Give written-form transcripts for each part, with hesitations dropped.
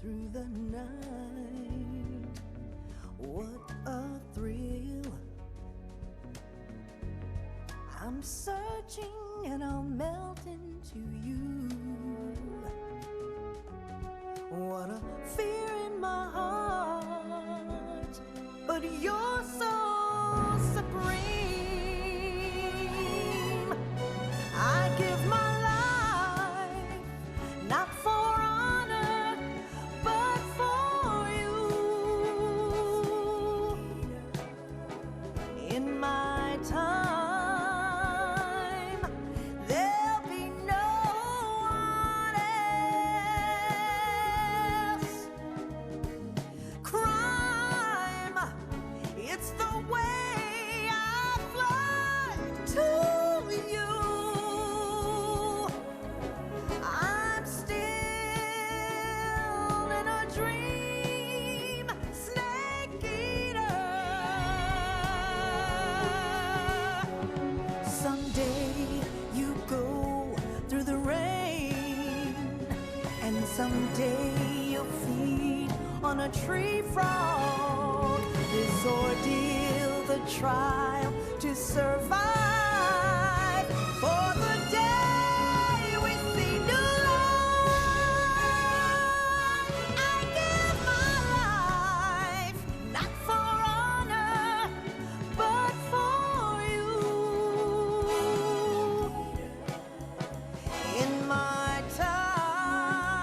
through the night. What a thrill. I'm searching and I'll melt into you. What a fear in my heart, but you're so supreme. I give my life, not for honor, but for you. In my time, there'll be no one else. Crime, it's the way I fly to you. I'm still in a dream, snake eater. Someday you go through the rain, and someday you'll feed on a tree frog. This ordeal, the trial to survive, for the day we see new light. I give my life, not for honor, but for you. In my time,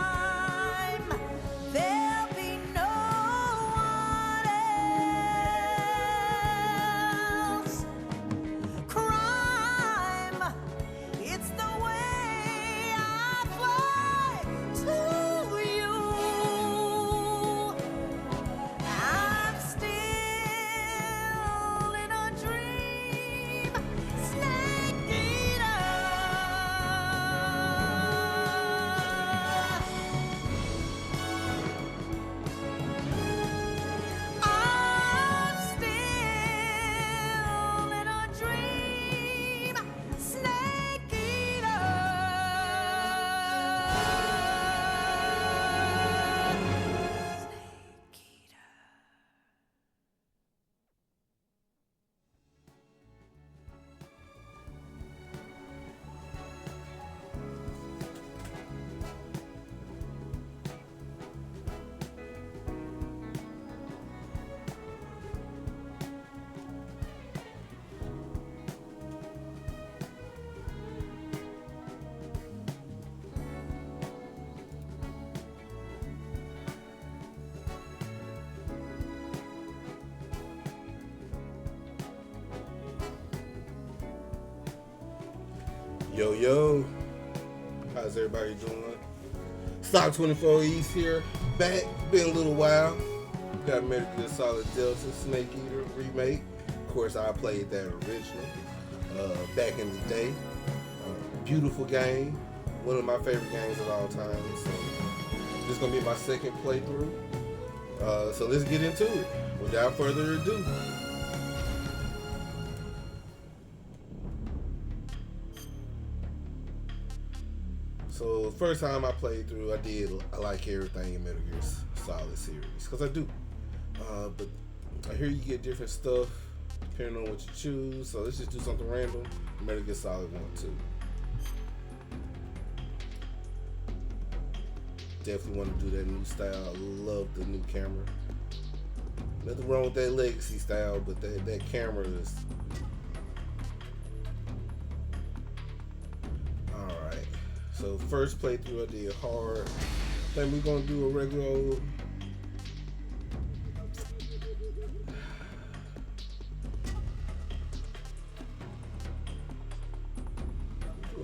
there'll be no one else. Crime, it's the way I fly to you. I'm still in a dream, snake eater. I'm still in a dream, snake eater. Snake eater. Yo, yo, how's everybody doing? Stock 24 East here, back, been a little while. Got Metal Gear Solid Delta Snake Eater remake. Of course, I played that original back in the day. Beautiful game, one of my favorite games of all time. So this is gonna be my second playthrough. So let's get into it. Without further ado. So first time I played through, I like everything in Metal Gear Solid series, because I do. But I hear you get different stuff depending on what you choose. So let's just do something random. Metal Gear Solid 1, 2. Definitely want to do that new style. I love the new camera. Nothing wrong with that legacy style, but that camera is. Alright. So first playthrough I did hard. Then we're gonna do a regular old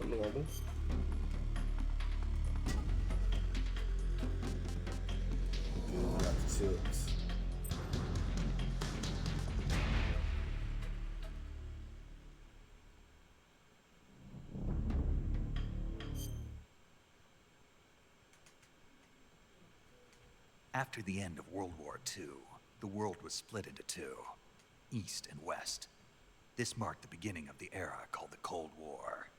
normal. Got the tips. After the end of World War II, the world was split into two, East and West. This marked the beginning of the era called the Cold War.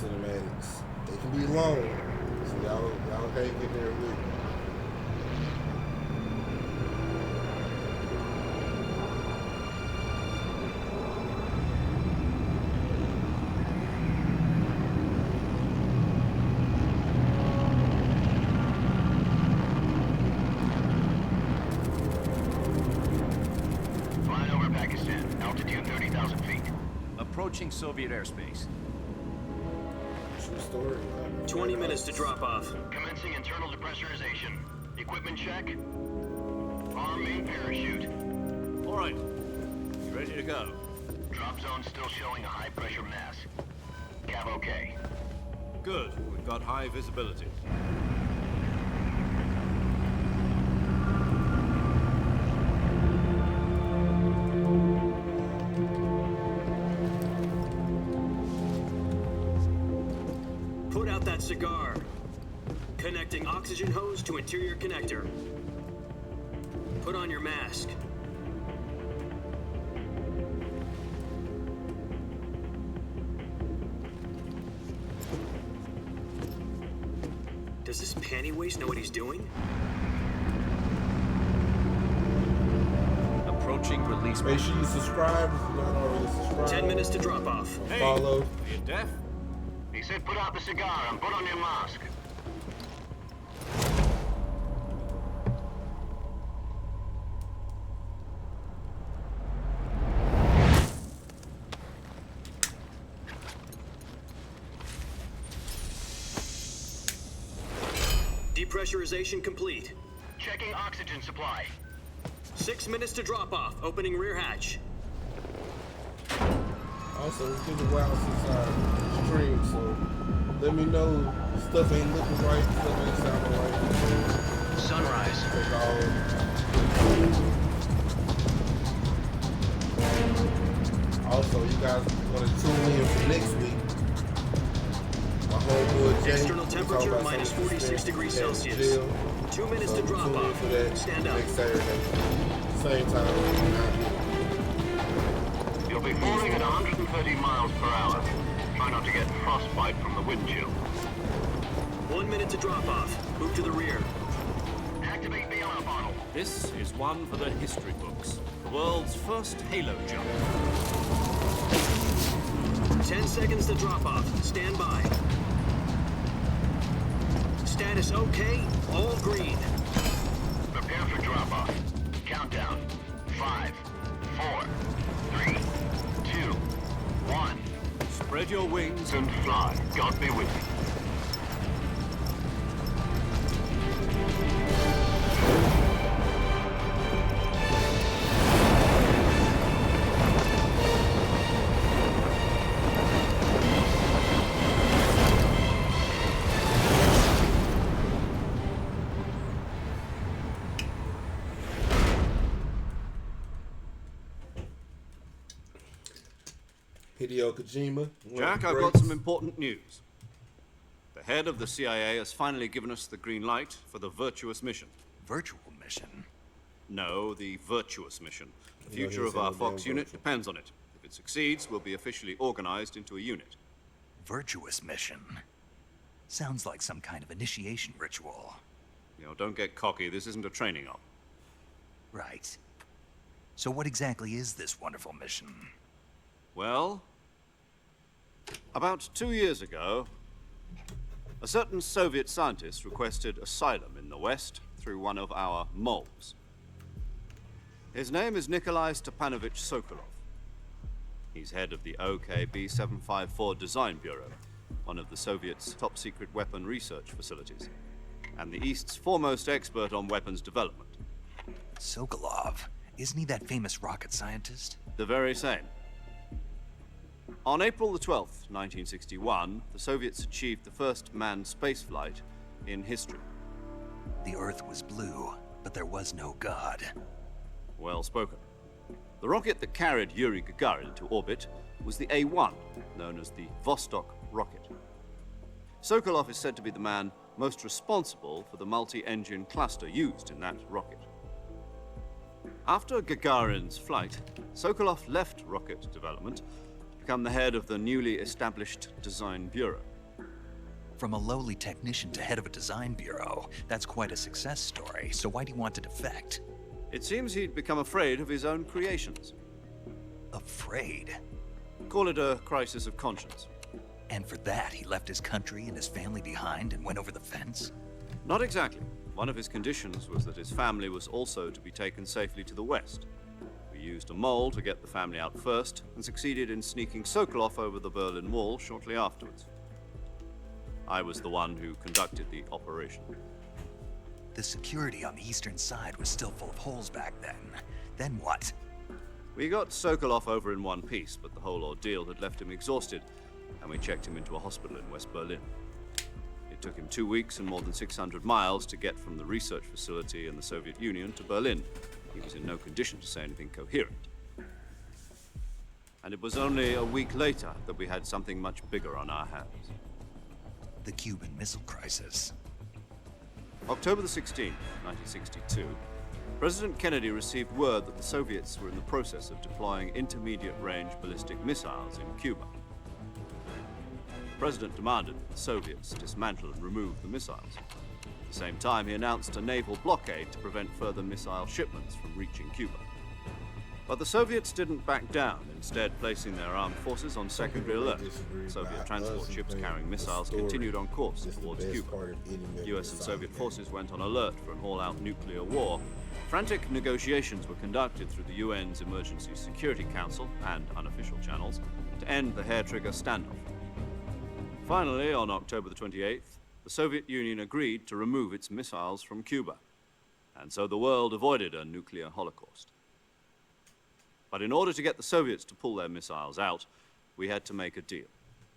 cinematics. They can be long, so y'all hang in there with me. Flying over Pakistan, altitude 30,000 feet. Approaching Soviet airspace. True story. 20 minutes to drop off. Commencing internal depressurization. Equipment check. Arm main parachute. All right. Ready to go. Drop zone still showing a high pressure mass. Cav okay. Good. We've got high visibility. Put out that cigar. Connecting oxygen hose to interior connector. Put on your mask. Does this panty waste know what he's doing? Approaching release. Make sure you subscribe if you're not already subscribed. 10 minutes to drop off. Hey, Follow. Are you deaf? He said put out the cigar and put on your mask. Depressurization complete. Checking oxygen supply. 6 minutes to drop off. Opening rear hatch. Also, it's been a while since I streamed, so let me know stuff ain't looking right, stuff ain't sounding right. Sunrise. Take all. Also, you guys want to tune in for next week. My homeboy Jay. External we talk temperature about minus some of the 46 stuff degrees he had in Celsius. jail. 2 minutes So to drop tune in off. for that Stand up. next Saturday. Same time, 9 p.m. You'll be falling at 130 miles per hour. Try not to get frostbite from the wind chill. 1 minute to drop off. Move to the rear. Activate bailout bottle. This is one for the history books. The world's first halo jump. 10 seconds to drop off. Stand by. Status okay. All green. Prepare for drop off. Countdown. 5, 4, 3, 2, 1. Spread your wings And fly. God be with you. Hideo Kojima. Jack, I've got some important news. The head of the CIA has finally given us the green light for the Virtuous mission. Virtual mission? No, the Virtuous mission. The Yeah, future he of said our it was Fox damn unit virtual. depends on it. If it succeeds, we'll be officially organized into a unit. Virtuous mission? Sounds like some kind of initiation ritual. You know, don't get cocky. This isn't a training op. Right. So what exactly is this wonderful mission? Well, about 2 years ago, a certain Soviet scientist requested asylum in the West through one of our moles. His name is Nikolai Stepanovich Sokolov. He's head of the OKB 754 Design Bureau, one of the Soviets' top-secret weapon research facilities, and the East's foremost expert on weapons development. Sokolov. Isn't he that famous rocket scientist? The very same. On April the 12th, 1961, the Soviets achieved the first manned spaceflight in history. The Earth was blue, but there was no God. Well spoken. The rocket that carried Yuri Gagarin to orbit was the A-1, known as the Vostok rocket. Sokolov is said to be the man most responsible for the multi-engine cluster used in that rocket. After Gagarin's flight, Sokolov left rocket development to become the head of the newly established Design Bureau. From a lowly technician to head of a design bureau, that's quite a success story, so why'd he want to defect? It seems he'd become afraid of his own creations. Afraid? Call it a crisis of conscience. And for that, he left his country and his family behind and went over the fence? Not exactly. One of his conditions was that his family was also to be taken safely to the west. We used a mole to get the family out first, and succeeded in sneaking Sokolov over the Berlin Wall shortly afterwards. I was the one who conducted the operation. The security on the eastern side was still full of holes back then. Then what? We got Sokolov over in one piece, but the whole ordeal had left him exhausted, and we checked him into a hospital in West Berlin. It took him 2 weeks and more than 600 miles to get from the research facility in the Soviet Union to Berlin. He was in no condition to say anything coherent. And it was only a week later that we had something much bigger on our hands. The Cuban Missile Crisis. October the 16th, 1962, President Kennedy received word that the Soviets were in the process of deploying intermediate-range ballistic missiles in Cuba. The President demanded that the Soviets dismantle and remove the missiles. At the same time, he announced a naval blockade to prevent further missile shipments from reaching Cuba. But the Soviets didn't back down, instead placing their armed forces on secondary alert. Soviet transport ships carrying missiles continued on course towards Cuba. US and Soviet forces went on alert for an all-out nuclear war. Frantic negotiations were conducted through the UN's Emergency Security Council and unofficial channels to end the hair-trigger standoff. Finally, on October the 28th, the Soviet Union agreed to remove its missiles from Cuba, and so the world avoided a nuclear holocaust. But in order to get the Soviets to pull their missiles out, we had to make a deal.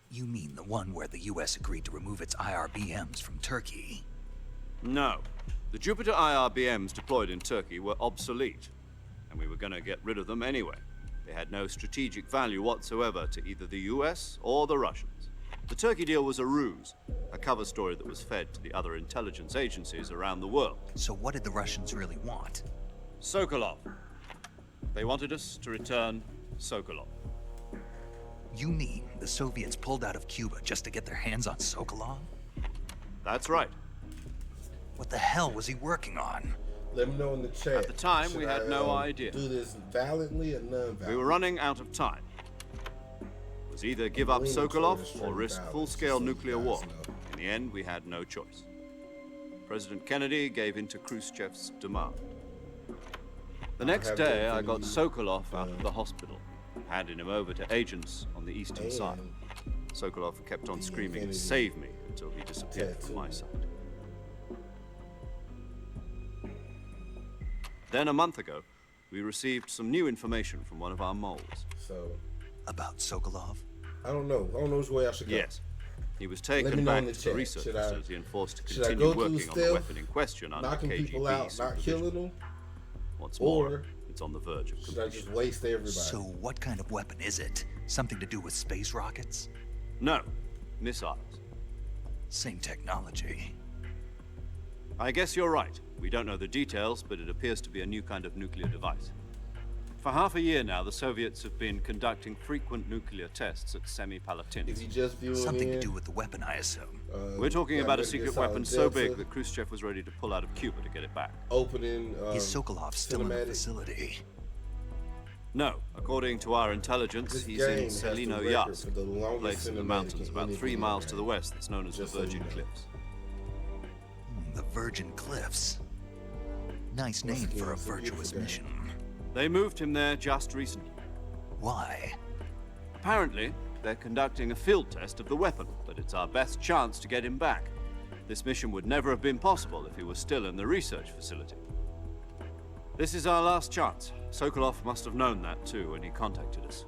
You mean the one where the US agreed to remove its IRBMs from Turkey? No. The Jupiter IRBMs deployed in Turkey were obsolete, and we were going to get rid of them anyway. They had no strategic value whatsoever to either the US or the Russians. The Turkey deal was a ruse, a cover story that was fed to the other intelligence agencies around the world. So what did the Russians really want? Sokolov. They wanted us to return Sokolov. You mean the Soviets pulled out of Cuba just to get their hands on Sokolov? That's right. What the hell was he working on? Let me know in the chat. At the time, Should we had no idea. Do this valiantly or non-violently? We were running out of time. It was either give up Sokolov or risk full-scale nuclear war. In the end, we had no choice. President Kennedy gave in to Khrushchev's demand. The next day, I got Sokolov out of the hospital, handing him over to agents on the eastern side. Sokolov kept on screaming, "Save me," until he disappeared from my sight. Then, a month ago, we received some new information from one of our moles. So, About Sokolov? I don't know. I don't know which way I should go. Yes. He was Let me taken know back in the to the chat. research Should I- facility and forced to should I continue go through working on the stealth, weapon in question under knocking KGB people out, not supervision. killing them? What's more, or it's on the verge of Should I completion. just waste everybody? So what kind of weapon is it? Something to do with space rockets? No, missiles. Same technology. I guess you're right. We don't know the details, but it appears to be a new kind of nuclear device. For half a year now, the Soviets have been conducting frequent nuclear tests at If Semipalatinsk. you just viewing Something to in, do with the weapon, I assume. We're talking got about a Metal Gear secret Solid weapon so Delta, big that Khrushchev was ready to pull out of Cuba to get it back. opening. Is Sokolov still in the cinematic. facility? No, according to our intelligence, This he's game in has the Selino record Yas, for the a longest place in the cinematic mountains in about any 3 video miles game. to the west that's known as the Just so you Virgin know. Cliffs. The Virgin Cliffs. Nice name again, for a it's a beautiful virtuous game. mission. They moved him there just recently. Why? Apparently, they're conducting a field test of the weapon, but it's our best chance to get him back. This mission would never have been possible if he was still in the research facility. This is our last chance. Sokolov must have known that too when he contacted us.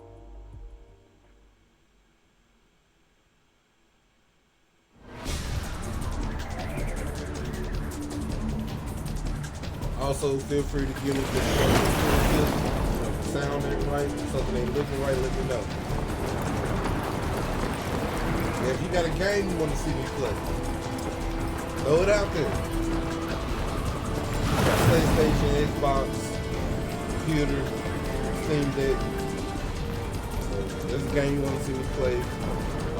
Also, feel free to give me the sound ain't right, something ain't looking right, let me know. Yeah, if you got a game you want to see me play, throw it out there. You got PlayStation, Xbox, computer, Steam Deck. So, if there's a game you want to see me play,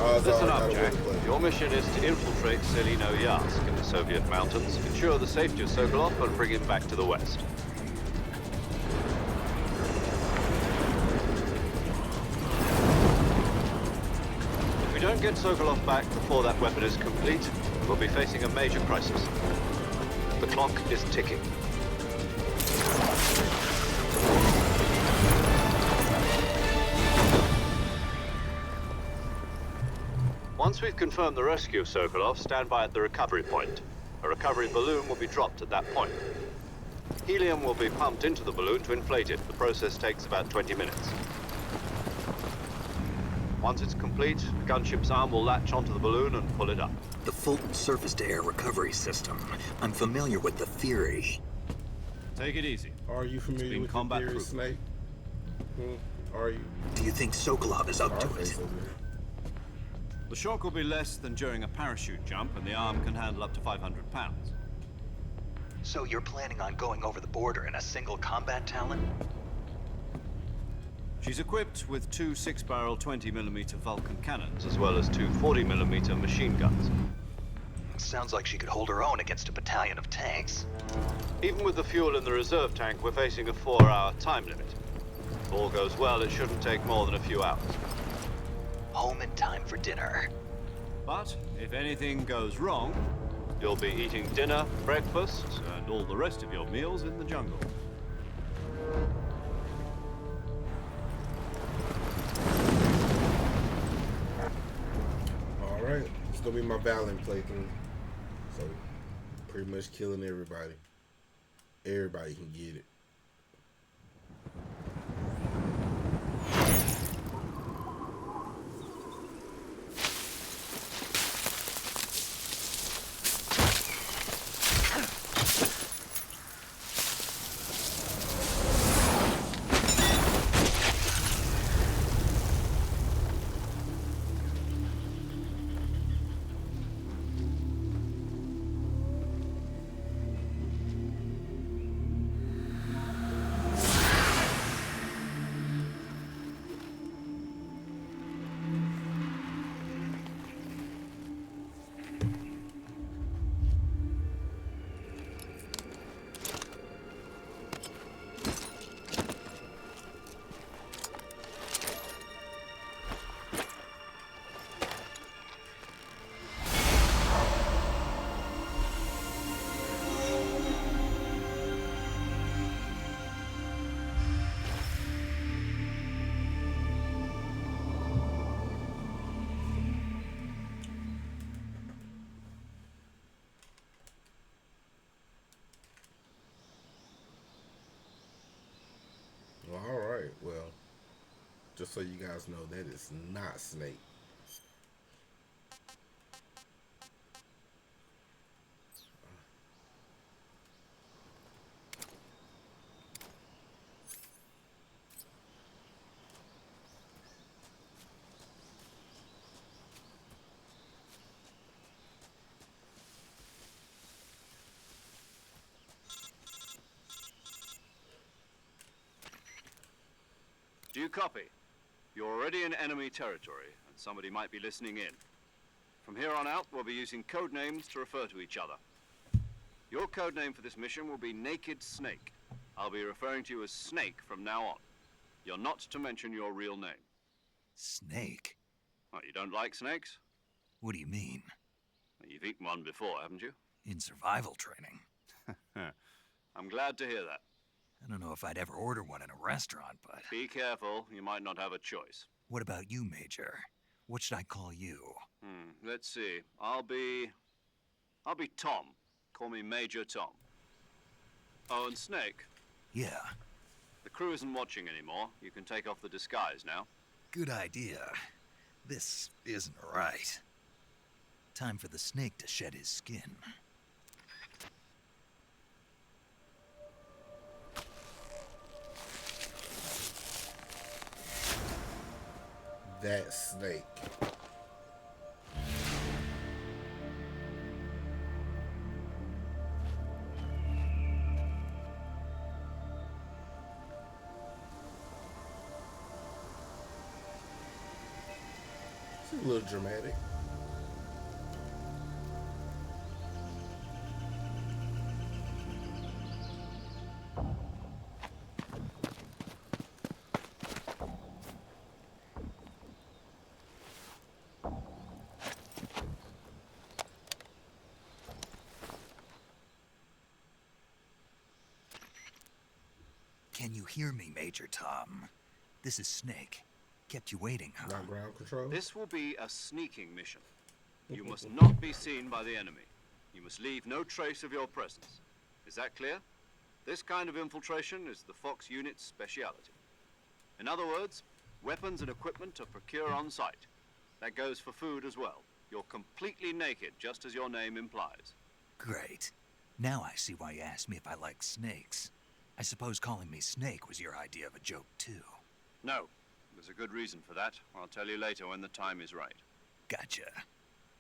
Odds Listen are I up, gotta Jack. win play. Your mission is to infiltrate Selino Yask in the Soviet mountains, ensure the safety of Sokolov, and bring him back to the West. If we don't get Sokolov back before that weapon is complete, we'll be facing a major crisis. The clock is ticking. Once we've confirmed the rescue of Sokolov, stand by at the recovery point. A recovery balloon will be dropped at that point. Helium will be pumped into the balloon to inflate it. The process takes about 20 minutes. Once it's complete, the gunship's arm will latch onto the balloon and pull it up. The Fulton surface-to-air recovery system. I'm familiar with the theory. Take it easy. Are you familiar been with the combat theory, proof. Snake? Are you? Do you think Sokolov is up to Scarface it? over here. The shock will be less than during a parachute jump, and the arm can handle up to 500 pounds. So you're planning on going over the border in a single combat Talon? She's equipped with two 6-barrel 20mm Vulcan cannons, as well as two 40mm machine guns. Sounds like she could hold her own against a battalion of tanks. Even with the fuel in the reserve tank, we're facing a 4-hour time limit. If all goes well, it shouldn't take more than a few hours. Home in time for dinner. But if anything goes wrong, you'll be eating dinner, breakfast, and all the rest of your meals in the jungle. Alright, it's gonna be my Valorant playthrough. So, pretty much killing everybody. Everybody can get it. Alright, well, just so you guys know, that is not Snake. Do you copy? You're already in enemy territory, and somebody might be listening in. From here on out, we'll be using code names to refer to each other. Your code name for this mission will be Naked Snake. I'll be referring to you as Snake from now on. You're not to mention your real name. Snake? What, you don't like snakes? What do you mean? You've eaten one before, haven't you? In survival training? I'm glad to hear that. I don't know if I'd ever order one in a restaurant, but... Be careful, you might not have a choice. What about you, Major? What should I call you? Let's see. I'll be Tom. Call me Major Tom. Oh, and Snake. Yeah, The crew isn't watching anymore. You can take off the disguise now. good idea. This isn't right. Time for the snake to shed his skin. That Snake. A little dramatic. Can you hear me, Major Tom? This is Snake. Kept you waiting, huh? Not ground control. This will be a sneaking mission. You must not be seen by the enemy. You must leave no trace of your presence. Is that clear? This kind of infiltration is the Fox unit's speciality. In other words, weapons and equipment are procured on site. That goes for food as well. You're completely naked, just as your name implies. Great. Now I see why you asked me if I like snakes. I suppose calling me Snake was your idea of a joke, too. No, there's a good reason for that. I'll tell you later when the time is right. Gotcha.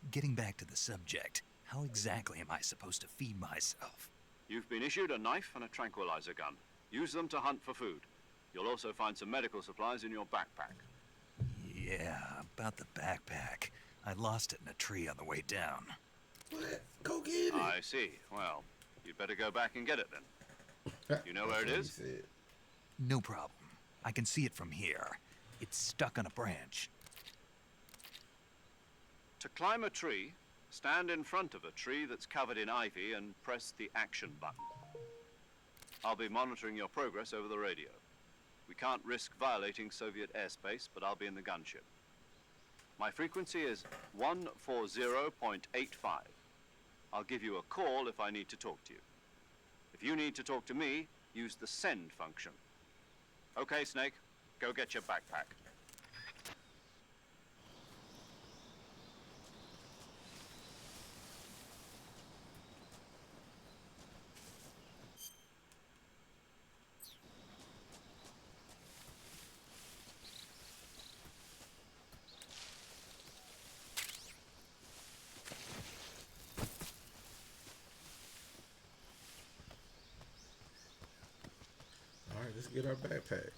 Getting back to the subject, how exactly am I supposed to feed myself? You've been issued a knife and a tranquilizer gun. Use them to hunt for food. You'll also find some medical supplies in your backpack. Yeah, about the backpack. I lost it in a tree on the way down. What? Go get it. I see. Well, you'd better go back and get it then. You know where it That's is? what he said. No problem. I can see it from here. It's stuck on a branch. To climb a tree, stand in front of a tree that's covered in ivy and press the action button. I'll be monitoring your progress over the radio. We can't risk violating Soviet airspace, but I'll be in the gunship. My frequency is 140.85. I'll give you a call if I need to talk to you. If you need to talk to me, use the send function. Okay, Snake, go get your backpack. All right, let's get our backpack.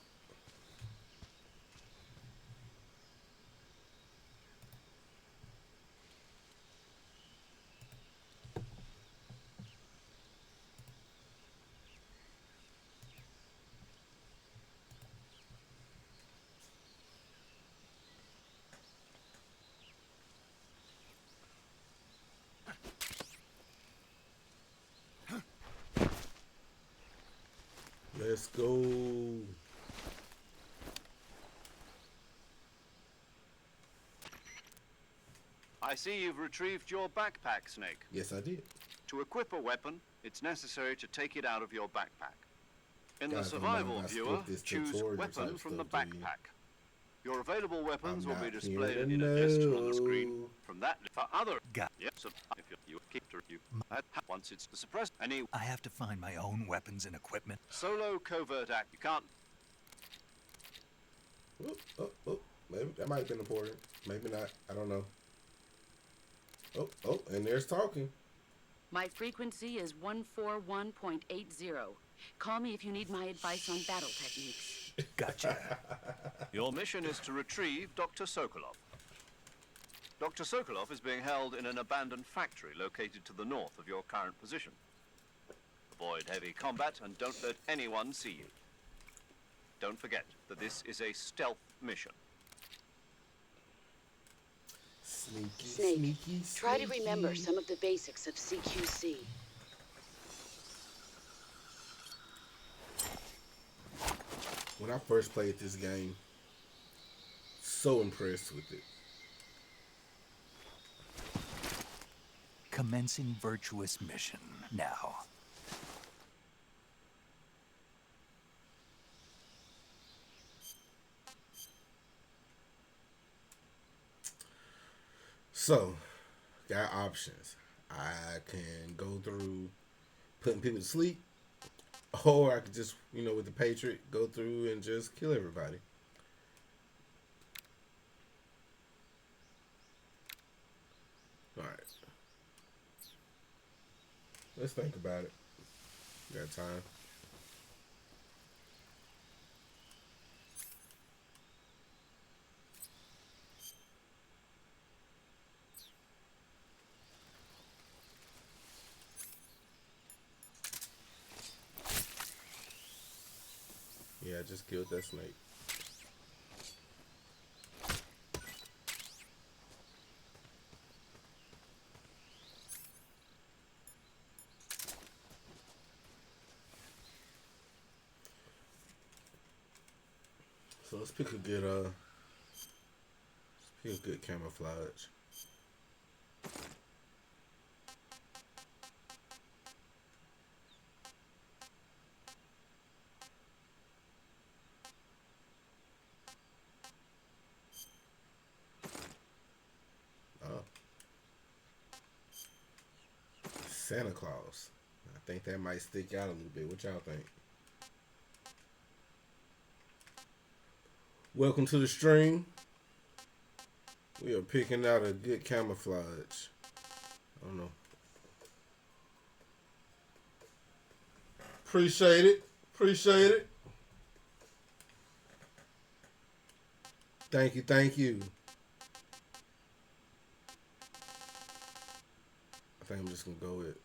Let's go. I see you've retrieved your backpack, Snake. Yes, I did. To equip a weapon, it's necessary to take it out of your backpack. In the Guys, survival I'm viewer, skip this choose tutorial weapon type from the stuff, do you? backpack. Your available weapons I'm will be not displayed here to in a list on the know. screen. From that, for other... Got- Yes, so if you keep to you... Once it's suppressed, any I have to find my own weapons and equipment. solo covert act, you can't... Oh. Maybe that might have been important. Maybe not. I don't know. Oh, and there's talking. My frequency is 141.80. Call me if you need my advice on battle techniques. Gotcha. Your mission is to retrieve Dr. Sokolov. Dr. Sokolov is being held in an abandoned factory located to the north of your current position. Avoid heavy combat and don't let anyone see you. Don't forget that this is a stealth mission. Sneaky, Snake, sneaky, try to remember sneaky. some of the basics of CQC. When I first played this game, so impressed with it. Commencing virtuous mission now. So, got options. I can go through putting people to sleep, or I could just, with the Patriot, go through and just kill everybody. All right. Let's think about it. Got time. Yeah, I just killed that snake. So let's pick a good camouflage. Oh. Santa Claus. I think that might stick out a little bit. What y'all think? Welcome to the stream. We are picking out a good camouflage. I don't know. Appreciate it. Appreciate it. Thank you. Thank you. I think I'm just going to go with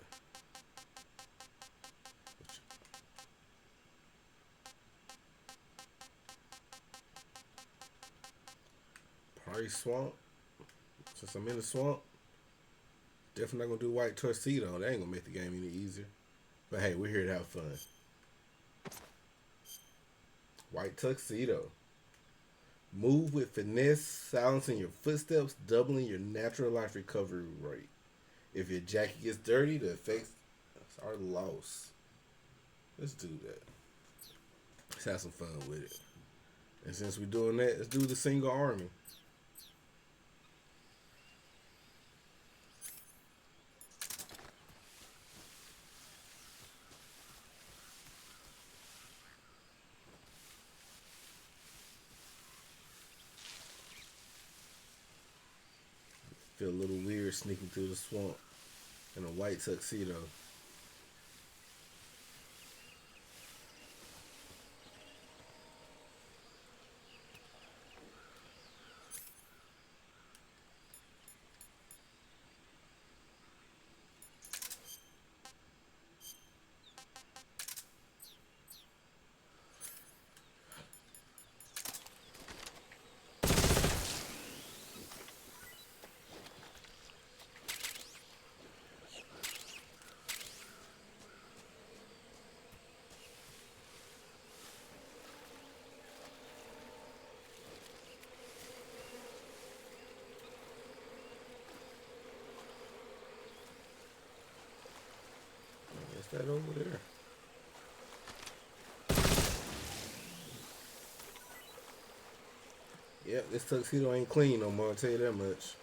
probably swamp. Since I'm in the swamp, definitely not going to do white tuxedo. That ain't going to make the game any easier. But hey, we're here to have fun. White tuxedo. Move with finesse, silencing your footsteps, doubling your natural life recovery rate. If your jacket gets dirty, the effects are lost. Let's do that. Let's have some fun with it. And since we're doing that, let's do the single army. Feel a little weird sneaking through the swamp in a white tuxedo. That over there. Yep, this tuxedo ain't clean no more, I'll tell you that much.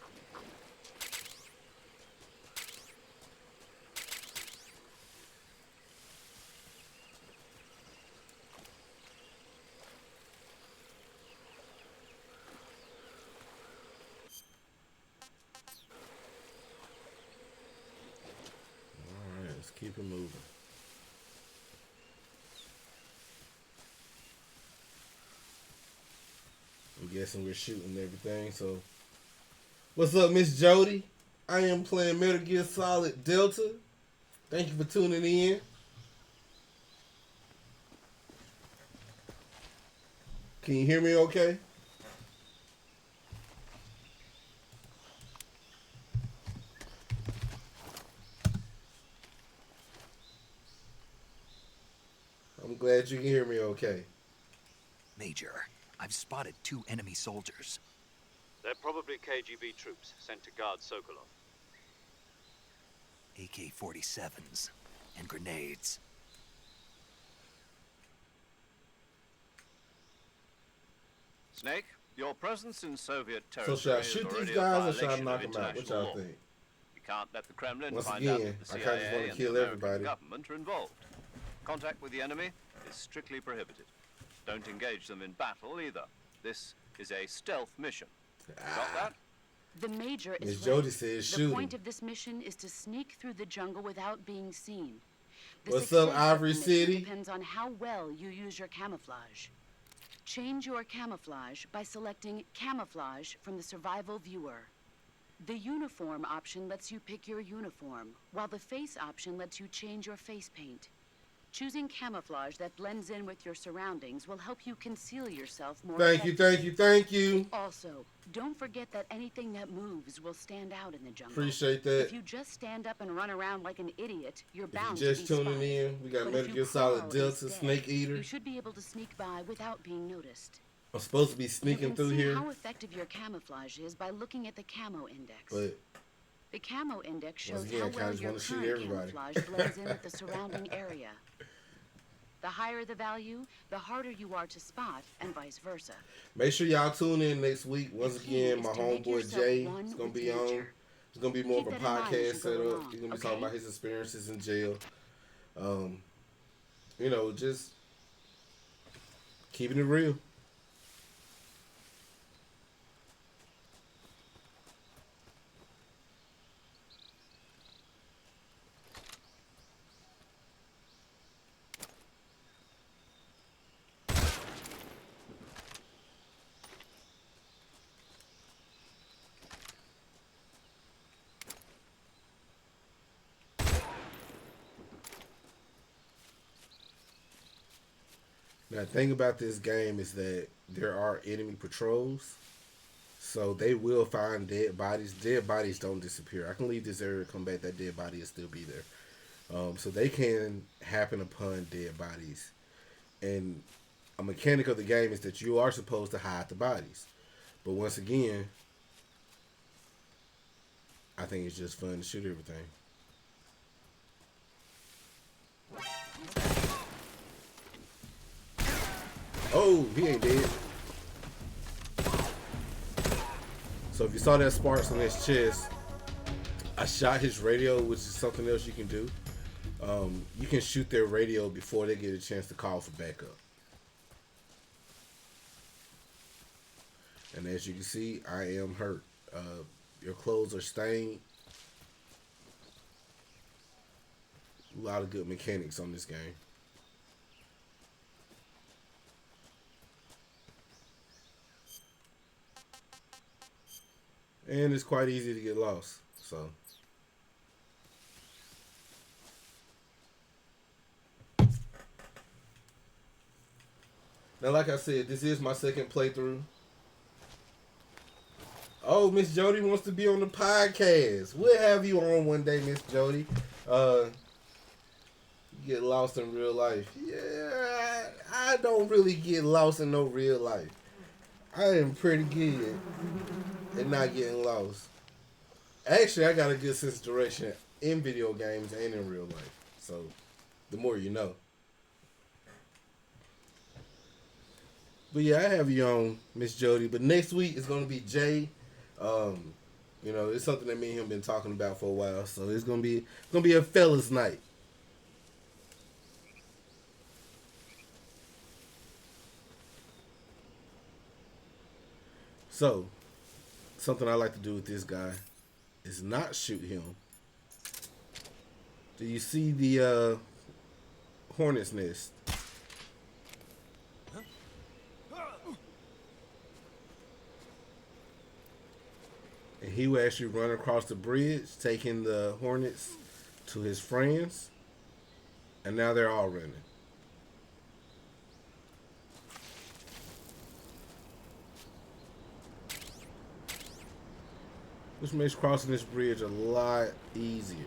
Alright, let's keep it moving. I'm guessing we're shooting everything, so. What's up, Miss Jody? I am playing Metal Gear Solid Delta. Thank you for tuning in. Can you hear me okay? I'm glad you can hear me okay. Major, I've spotted 2 enemy soldiers. They're probably KGB troops sent to guard Sokolov. AK-47s and grenades. Snake, your presence in Soviet So territory should I is shoot already these a guys or should I violation knock of them out? What international y'all law. think? You can't let the Kremlin Once find again, out that the I CIA kinda just wanna and kill the American everybody. government are involved. Contact with the enemy is strictly prohibited. Don't engage them in battle either. This is a stealth mission. Got that? The Major Miss is Jody right. says The shoot point him. of this mission is to sneak through the jungle without being seen. The What's success up, of Ivory the mission City? depends on how well you use your camouflage. Change your camouflage by selecting Camouflage from the Survival Viewer. The Uniform option lets you pick your uniform, while the Face option lets you change your face paint. Choosing camouflage that blends in with your surroundings will help you conceal yourself more Thank you, thank you, thank you. Also, don't forget that anything that moves will stand out in the jungle. Appreciate that. If you just stand up and run around like an idiot, you're If bound you're just to be tuning spotted. in, we got But Metal if Gear you Solid crawl Delta, instead, Snake Eater. you should be able to sneak by without being noticed. I'm supposed to be You sneaking can through see here, how effective your camouflage is by looking at the camo index. but The camo index shows once again, how I kinda well just your wanna shoot current everybody. camouflage blends in with the surrounding area. The higher the value, the harder you are to spot, and vice versa. make sure y'all tune in next week. Once The key again, is my to make homeboy yourself Jay one is gonna with be on. nature. It's gonna be more Keep of a that in mind as podcast you go setup. along, He's gonna be okay? talking about his experiences in jail. You know, just keeping it real. Now, the thing about this game is that there are enemy patrols, so they will find dead bodies. Dead bodies don't disappear. I can leave this area, come back, that dead body will still be there. So they can happen upon dead bodies. And a mechanic of the game is that you are supposed to hide the bodies. But once again, I think it's just fun to shoot everything. Oh, he ain't dead. So if you saw that sparks on his chest, I shot his radio, which is something else you can do. You can shoot their radio before they get a chance to call for backup. And as you can see, I am hurt. Your clothes are stained. A lot of good mechanics on this game. And it's quite easy to get lost. So now, like I said, this is my second playthrough. Oh, Miss Jody wants to be on the podcast. We'll have you on one day, Miss Jody. You get lost in real life. Yeah, I don't really get lost in no real life. I am pretty good at not getting lost. Actually, I got a good sense of direction in video games and in real life. So, the more you know. But yeah, I have you on, Miss Jody. But next week is going to be Jay. You know, it's something that me and him been talking about for a while. So it's gonna be a fellas night. So, something I like to do with this guy is not shoot him. Do you see the hornet's nest? And he will actually run across the bridge, taking the hornets to his friends. And now they're all running. Which makes crossing this bridge a lot easier.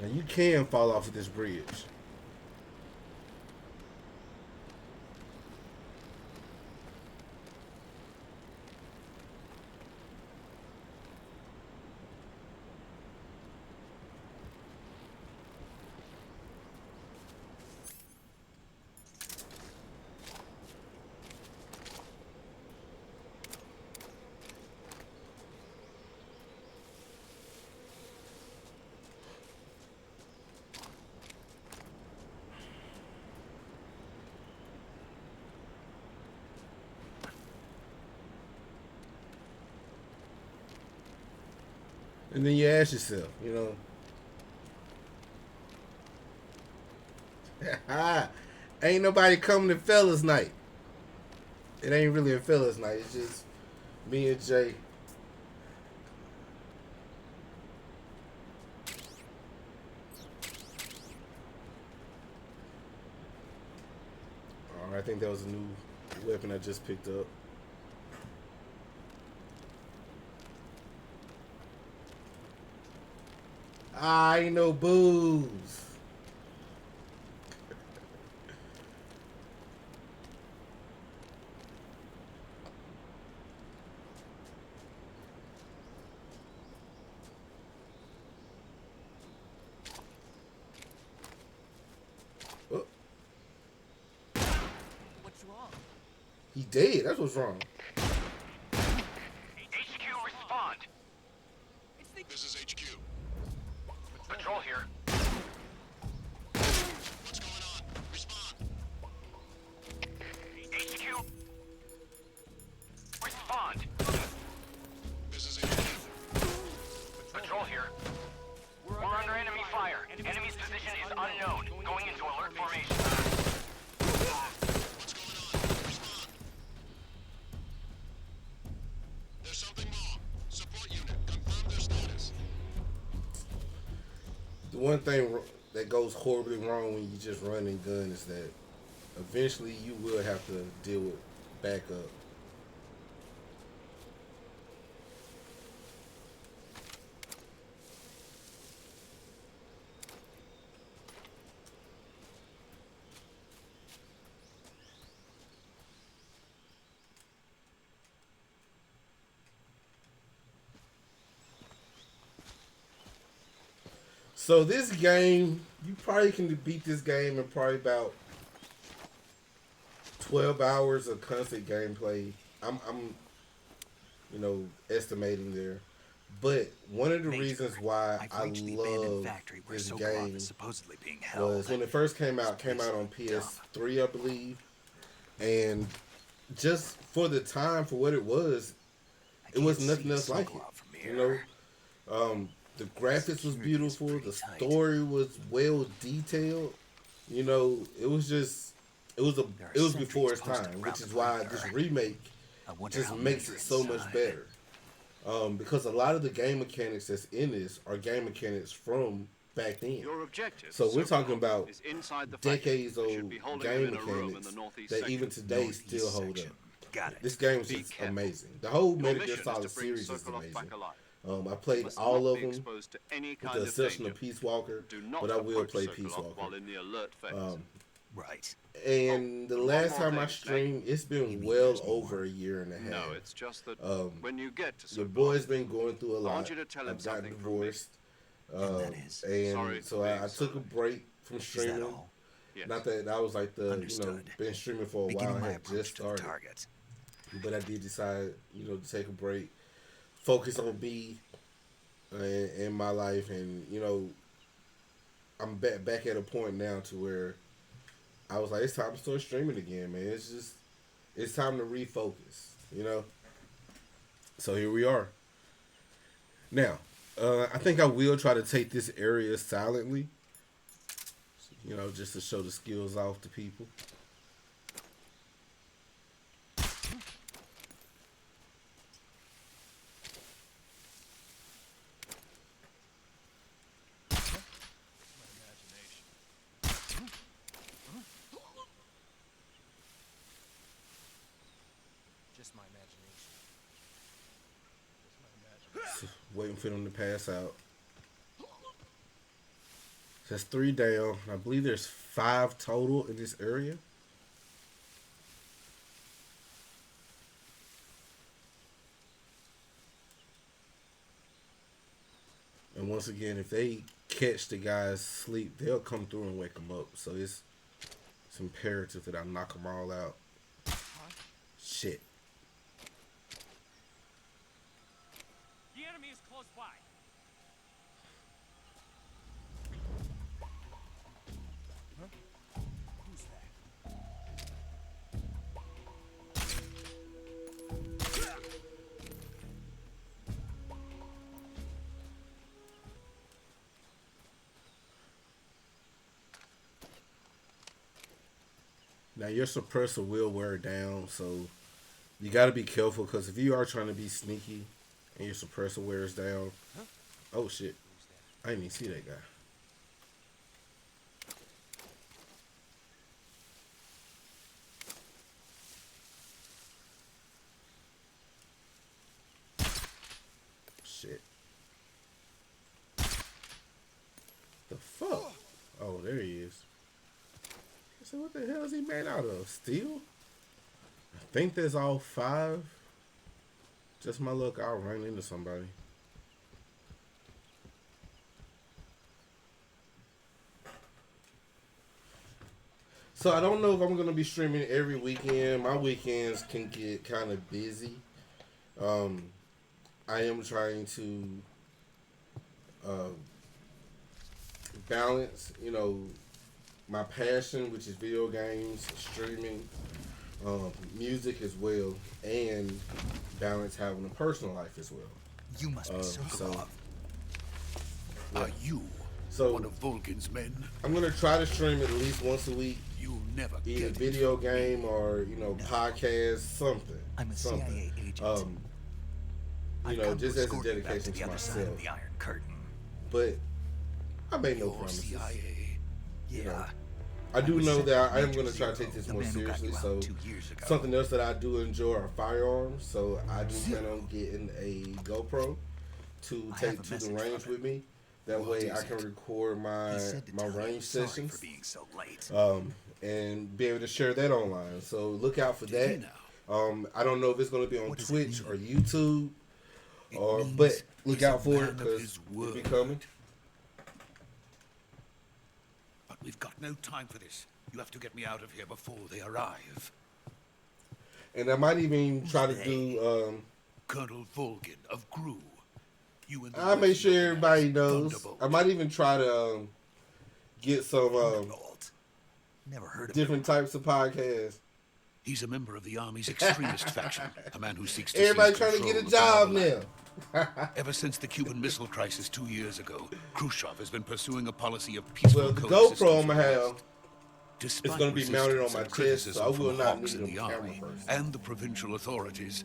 Now you can fall off of this bridge. And then you ask yourself, you know, ain't nobody coming to fellas night. It ain't really a fellas night. It's just me and Jay. I think that was a new weapon I just picked up. I know booze. Oh. What's wrong? He dead. That's what's wrong. HQ, respond. This is HQ. Patrol here. What's going on? Respond. HQ, respond. This is HQ. Patrol here. We're under enemy fire. Enemy's position is unknown. Going into alert formation. What's going on? Respond. There's something wrong. Support unit, confirm their status. The one thing that goes horribly wrong when you just run and gun is that eventually you will have to deal with backup. So this game, you probably can beat this game in probably about 12 hours of constant gameplay. I'm estimating there. But one of the Major, reasons why I've I reached the abandoned love factory where this Sokolov game is supposedly being held. was when it first came out on PS3, I believe. And just for the time, for what it was nothing else like it. You know, the graphics was beautiful. The story was well detailed. You know, it was before its time, which is why this remake just makes it so much better. Because a lot of the game mechanics that's in this are game mechanics from back then. Your objective, So we're talking about is inside the factory. decades You should old be holding game them in a room in mechanics the northeast that section. even today Northeast still hold section. up. Got it. This game is Be just careful. amazing. The whole Your Metal mission Gear is to Solid bring series is Sokolov amazing. back alive. I played Must all not of be them exposed to any with kind the of exception of danger. Peace Walker, Do not but I will approach play Sokolov Peace Walker. while in the alert phase. Right. And the one last more time I thing, streamed, it's You been mean well there's more? over a year and a half. No, it's just that when you get to Your Sokolov, boy's been going through a I lot. want you to tell him I've gotten something from me. divorced. that is- And Sorry so for I being so took a late. break from Is that streaming. all? Yes. Not that I was like the, Understood. been streaming for a Beginning while. I my had approach just to the started. target. But I did decide, to take a break, focus on B in my life. And, I'm back at a point now to where I was like, it's time to start streaming again, man. It's time to refocus, So here we are. Now, I think I will try to take this area silently, just to show the skills off to people. Just my imagination. Waiting for them to pass out. That's 3 down. I believe there's 5 total in this area. And once again, if they catch the guys sleep, they'll come through and wake them up. So it's imperative that I knock them all out. Shit. The enemy is close by. Who's that? Now your suppressor will wear down, so you got to be careful, because if you are trying to be sneaky and your suppressor wears down, oh shit, I didn't even see that guy. So what the hell is he made out of? Steel? I think that's all 5. Just my luck, I'll run into somebody. So I don't know if I'm gonna be streaming every weekend. My weekends can get kind of busy. I am trying to balance, you know, my passion, which is video games, streaming, music as well, and balance having a personal life as well. You must be Sokolov. Yeah. Are you So one of Volgin's men? I'm gonna try to stream at least once a week. You'll never Either get video game or, you know, podcast, something. I'm a something. CIA agent. You know, just as a dedication to myself. The Iron Curtain. But I made no Your promises. CIA. You know, I do know that I am going to try to take this more seriously. So something else that I do enjoy are firearms. So I do plan on getting a GoPro to take to the range with me. That way I can record my range sessions. For being so late. And be able to share that online. So look out for that. I don't know if it's going to be on Twitch or YouTube, but look out for it because it'll be coming. But we've got no time for this. You have to get me out of here before they arrive. And I might even try to do. Colonel Volgin of GRU. You and I'll make sure everybody knows. I might even try to get some Never heard of different types of podcasts. He's a member of the Army's extremist faction, a man who seeks to Everybody seize trying to control get a of job the now. Ever since the Cuban Missile Crisis 2 years ago, Khrushchev has been pursuing a policy of peaceful Well, the coexistence GoPro I'm with gonna the have, West. it's Despite gonna be mounted on resistance my and chest, criticism so I will from not hawks need in a the camera Army person. and the provincial authorities,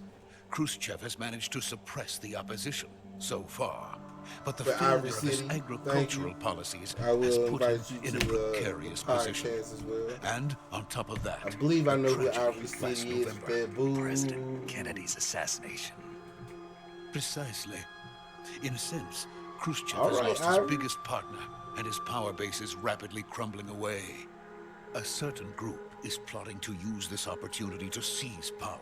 Khrushchev has managed to suppress the opposition so far. But the For failure Ivory of his City, agricultural policies I has will put him invite you in a to precarious position. podcast as well. And on top of that, I believe I know who tragedy Ivory last City is. November. Babu. President Kennedy's assassination. Precisely. In a sense, Khrushchev All has right, lost his Ivory. biggest partner, and his power base is rapidly crumbling away. A certain group is plotting to use this opportunity to seize power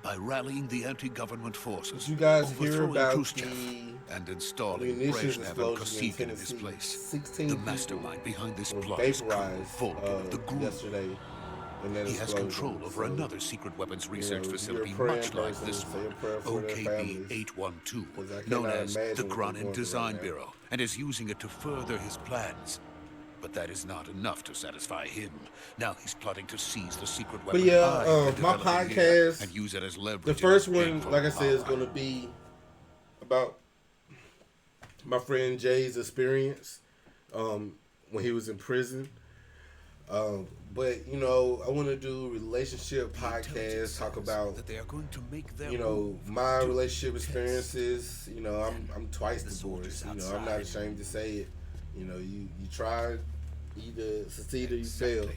by rallying the anti-government forces, Did you guys hear overthrowing about Khrushchev, the and installing munitions Brezhnev and explosion in Kosygin in his Tennessee? place? 16 The people mastermind behind this were plot is Colonel vaporized Volgin of the GRU. yesterday in that He has explosion. control over So, another secret weapons research you're a facility praying much like person, this say a one, prayer for their OKB families, 812, 'cause I known cannot as the imagine what they're Granin going through Design right now. Bureau, and is using it to further his plans. But that is not enough to satisfy him. Now he's plotting to seize the secret But weapon yeah, I have my developed here podcast, and use it as leverage. the in first his one, painful like I said, is power. going to be about my friend Jay's experience when he was in prison. But you know, I want to do relationship podcasts, talk about that they are going to make their you know move my to relationship test. experiences. You know, I'm twice divorced. You know, I'm not ashamed to say it. You know, you try, either succeed or you fail.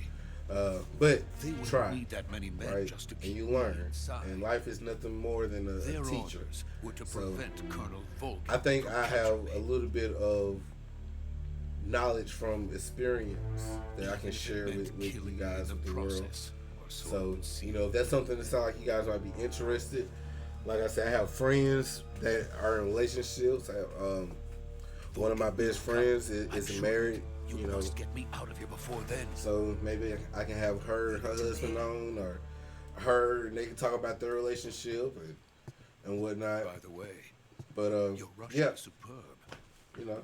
But They you wouldn't try, need that many men right? just to And keep you me learn. inside. And life is nothing more than a Their teacher. orders were to So, prevent Colonel Volgin I think from I have capturing a me. little bit of knowledge from experience that I can share with you guys, with the world. So, you know, if that's something that sounds like you guys might be interested, like I said, I have friends that are in relationships. I have, one of my best friends is married, you know. Must get me out of here before then. So maybe I can have her husband on, or her, and they can talk about their relationship and whatnot. By the way, But your Russian yeah, is superb. you know,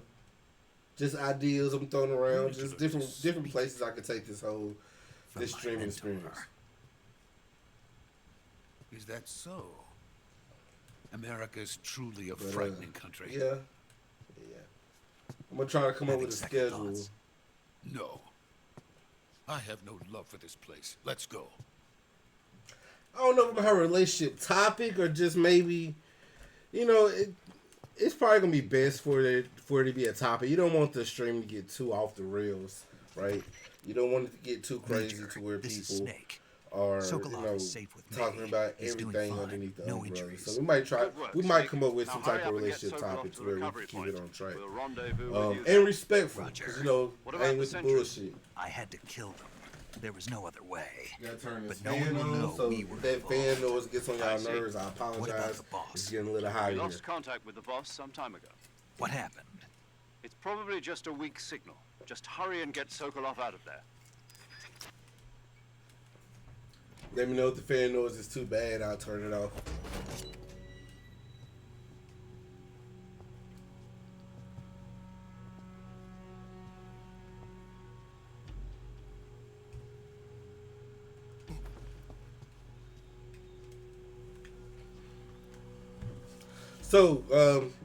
just ideas I'm throwing around, need to just learn to different speak places I could take this streaming experience. Is that so? America is truly a But, frightening country. Yeah. I'm gonna try to come up with a schedule. No. I have no love for this place. Let's go. I don't know about her relationship topic, or just maybe, you know, it's probably gonna be best for it to be a topic. You don't want the stream to get too off the rails, right? You don't want it to get too crazy to where this is people Snake. are, Sokolov you know, is safe with me. talking about He's doing everything fine. underneath the No umbrella. injuries. So we might try, Good work, we might Snake. come up with Now some hurry type up of and get relationship Sokolov topics to the where we recovery can keep it point. on track. We'll rendezvous with you And there. respectful, Roger. because you know, What I about ain't the with the sentry? bullshit. I had to kill them. There was no other way. You gotta turn this But no one fan will on, know so we were if that fan involved. noise gets on I y'all see. nerves, I What about apologize. the boss? It's getting a little high We here. lost contact with the boss some time ago. What happened? It's probably just a weak signal. Just hurry and get Sokolov out of there. Let me know if the fan noise is too bad. I'll turn it off. So,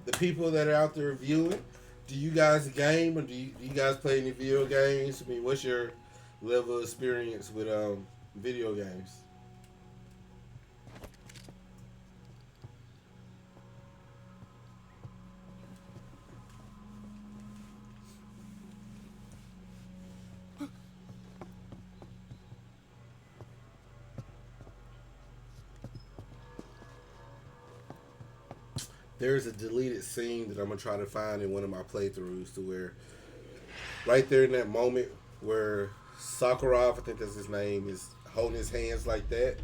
the people that are out there viewing, do you guys game or do you guys play any video games? I mean, what's your level of experience with video games? There's a deleted scene that I'm gonna try to find in one of my playthroughs to where right there in that moment where Sakharov, I think that's his name, is holding his hands like that,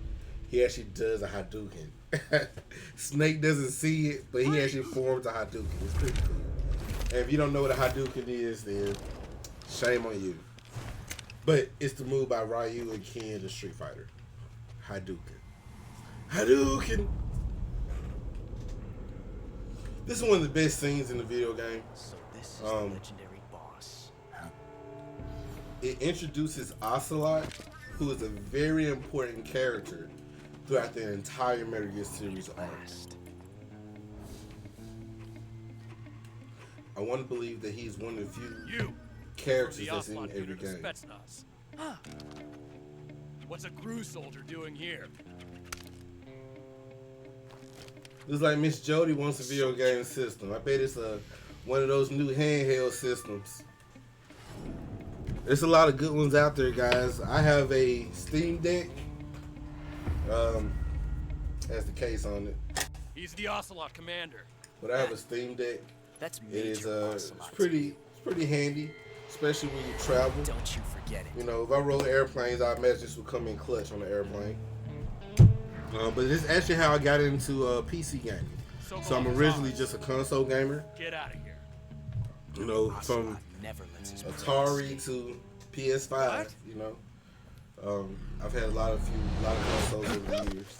he actually does a Hadouken. Snake doesn't see it, but he actually forms a Hadouken. It's pretty cool. And if you don't know what a Hadouken is, then shame on you. But it's the move by Ryu and Ken, the Street Fighter. Hadouken. Hadouken! This is one of the best scenes in the video game. So this is the legendary boss. It introduces Ocelot, who is a very important character throughout the entire Metal Gear series arc. I want to believe that he's one of the few characters that's in every game. Huh. What's a Gru soldier doing here? Looks like Miss Jody wants a video game system. I bet it's one of those new handheld systems. There's a lot of good ones out there, guys. I have a Steam Deck. Has the case on it. He's the Ocelot commander. But I have a Steam Deck. That's It is major it's Ocelot. pretty handy, especially when you travel. Don't you forget it. You know, if I roll airplanes, I imagine this would come in clutch on the airplane. But this is actually how I got into PC gaming. So I'm originally just a console gamer. Get out of here. You know, from Never lets his Atari to PS5. You know, I've had a lot of consoles over the years.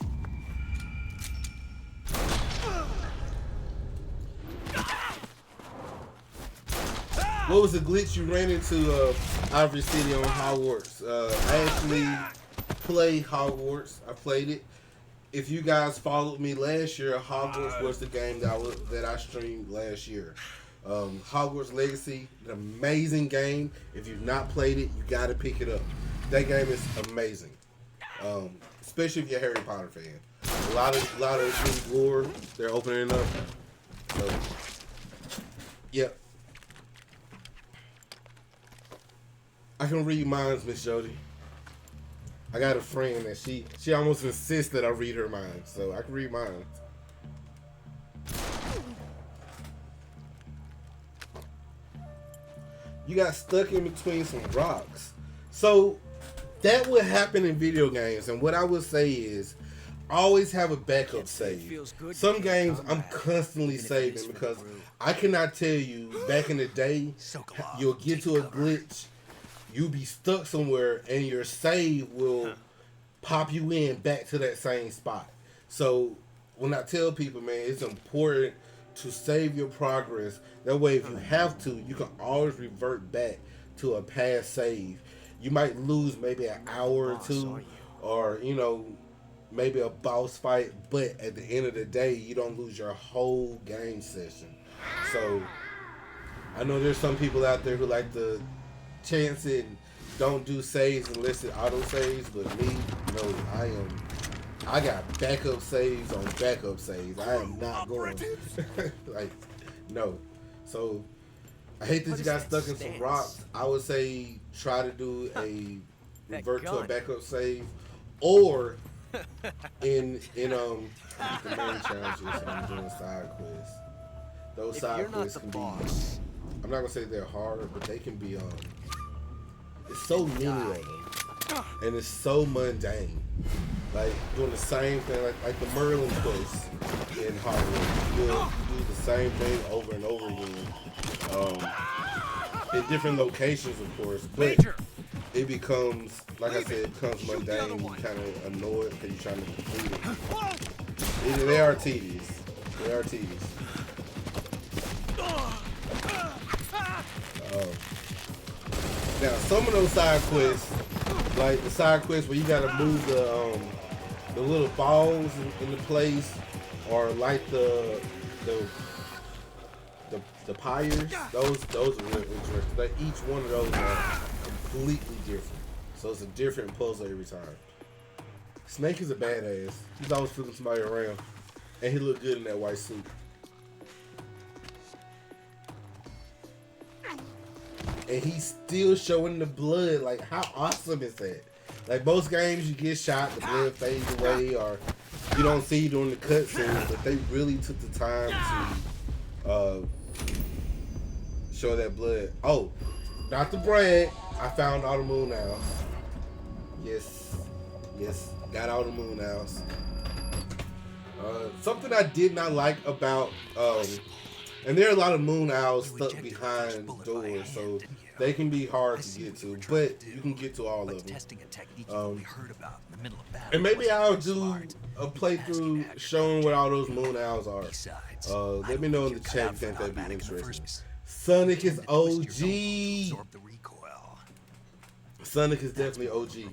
What was the glitch you ran into Ivory City on Hogwarts? I actually play Hogwarts. I played it. If you guys followed me last year, Hogwarts was the game that I streamed last year. Hogwarts Legacy, an amazing game. If you've not played it, you got to pick it up. That game is amazing, especially if you're a Harry Potter fan. A lot of new lore they're opening up. So, yep. I can read minds, Miss Jody. I got a friend that she almost insists that I read her mind, so I can read minds. You got stuck in between some rocks. So that would happen in video games, and what I would say is always have a backup save. Some games I'm constantly saving because I cannot tell you back in the day, you'll get to a glitch, you'll be stuck somewhere, and your save will pop you in back to that same spot. So when I tell people, man, it's important to save your progress. That way, if you have to, you can always revert back to a past save. You might lose maybe an hour or two, or you know, maybe a boss fight, but at the end of the day, you don't lose your whole game session. So I know there's some people out there who like to chance it and don't do saves unless it auto saves, but me, no, I got backup saves on backup saves. I am not going like no. So I hate that you got stuck in some rocks. I would say try to do a revert to a backup save, or in the main challenges I'm doing side quests. Those side quests can be, I'm not gonna say they're harder, but they can be there's so many of them. and it's so mundane. Like doing the same thing, like the Merlin quest in Hogwarts. You do the same thing over and over again, in different locations, of course. But it becomes, like I said, it becomes mundane. You kind of annoyed because you're trying to complete it. They are tedious. They are tedious. Now, some of those side quests, like the side quests where you gotta move the little balls into place, or like the pyres, those are real interesting. Like each one of those are completely different, so it's a different puzzle every time. Snake is a badass. He's always flipping somebody around, and he looked good in that white suit. And he's still showing the blood. Like, how awesome is that? Like, most games you get shot, the blood fades away, or you don't see during the cutscenes, but they really took the time to show that blood. Oh, not to brag, I found all the moon owls. Yes, got all the moon owls. Something I did not like about, and there are a lot of moon owls stuck behind doors, so they can be hard to get to, but you can get to all of them. And maybe I'll do a playthrough showing what all those moon owls are. Let me know in the chat if you think that'd be interesting. Sonic is OG. Sonic is definitely OG.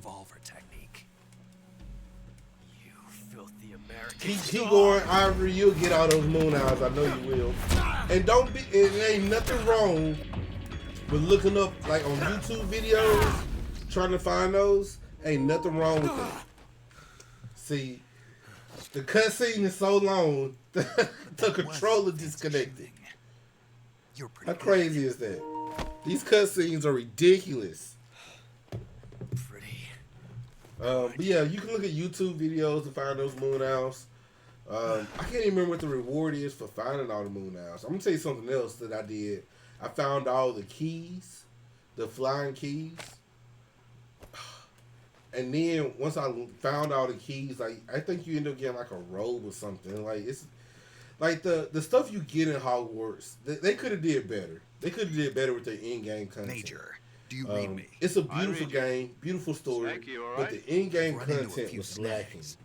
Keep going, Ivory. You'll get all those moon owls. I know you will. And don't be. It ain't nothing wrong with looking up, like, on YouTube videos, trying to find those. Ain't nothing wrong with that. See, the cutscene is so long, the controller disconnected. How crazy is that? These cutscenes are ridiculous. But yeah, you can look at YouTube videos to find those moon owls. I can't even remember what the reward is for finding all the moon owls. I'm gonna tell you something else that I did. I found all the keys, the flying keys. And then once I found all the keys, like, I think you end up getting like a robe or something. Like, it's like the stuff you get in Hogwarts, they could have did better. They could have did better with their in-game content. Major, do you read me? It's a beautiful game, beautiful story, Snake, you all but right? the in-game Run into a content few was lacking. snags.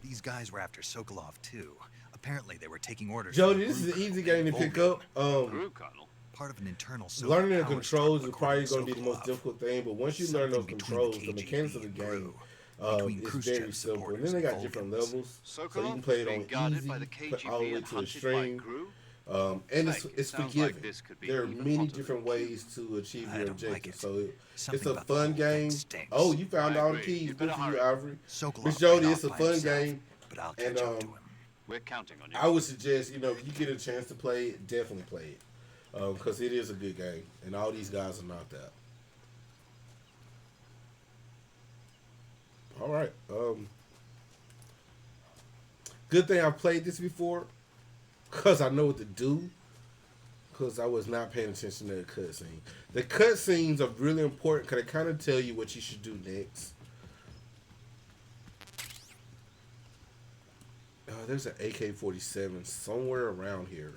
These guys were after Sokolov too. Apparently, they were taking orders. Jody, from this is an Gru easy Colonel game to pick up. Gru Colonel. Part of an internal Soviet Learning the power controls is struggle probably according going to be the most Sokolov. difficult thing, but once you learn those Something between controls, the KGB mechanics of the and game, Gru, between it's Khrushchev very simple. And then supporters they got and different Vulcans. levels, so you Sokolov can play it being on guarded easy, by the put all the KGB way and to hunted extreme. by Gru? And Snake, it's sounds forgiving. like this could be There are even many hotter different than ways to achieve I your don't like objectives. it. So Something it's a about the fun whole thing game. stinks. Oh, you found I all the agree. keys. You Good better for you, hurry. Ivory. Sokolov Miss Jody, ran it's a off by fun himself, game. but I'll And catch up to him. We're counting on you. I would suggest, if you get a chance to play it, definitely play it. Because it is a good game. And all these guys are knocked out. All right. Good thing I've played this before. Because I know what to do. Because I was not paying attention to the cutscene. The cutscenes are really important because they kind of tell you what you should do next. There's an AK-47 somewhere around here.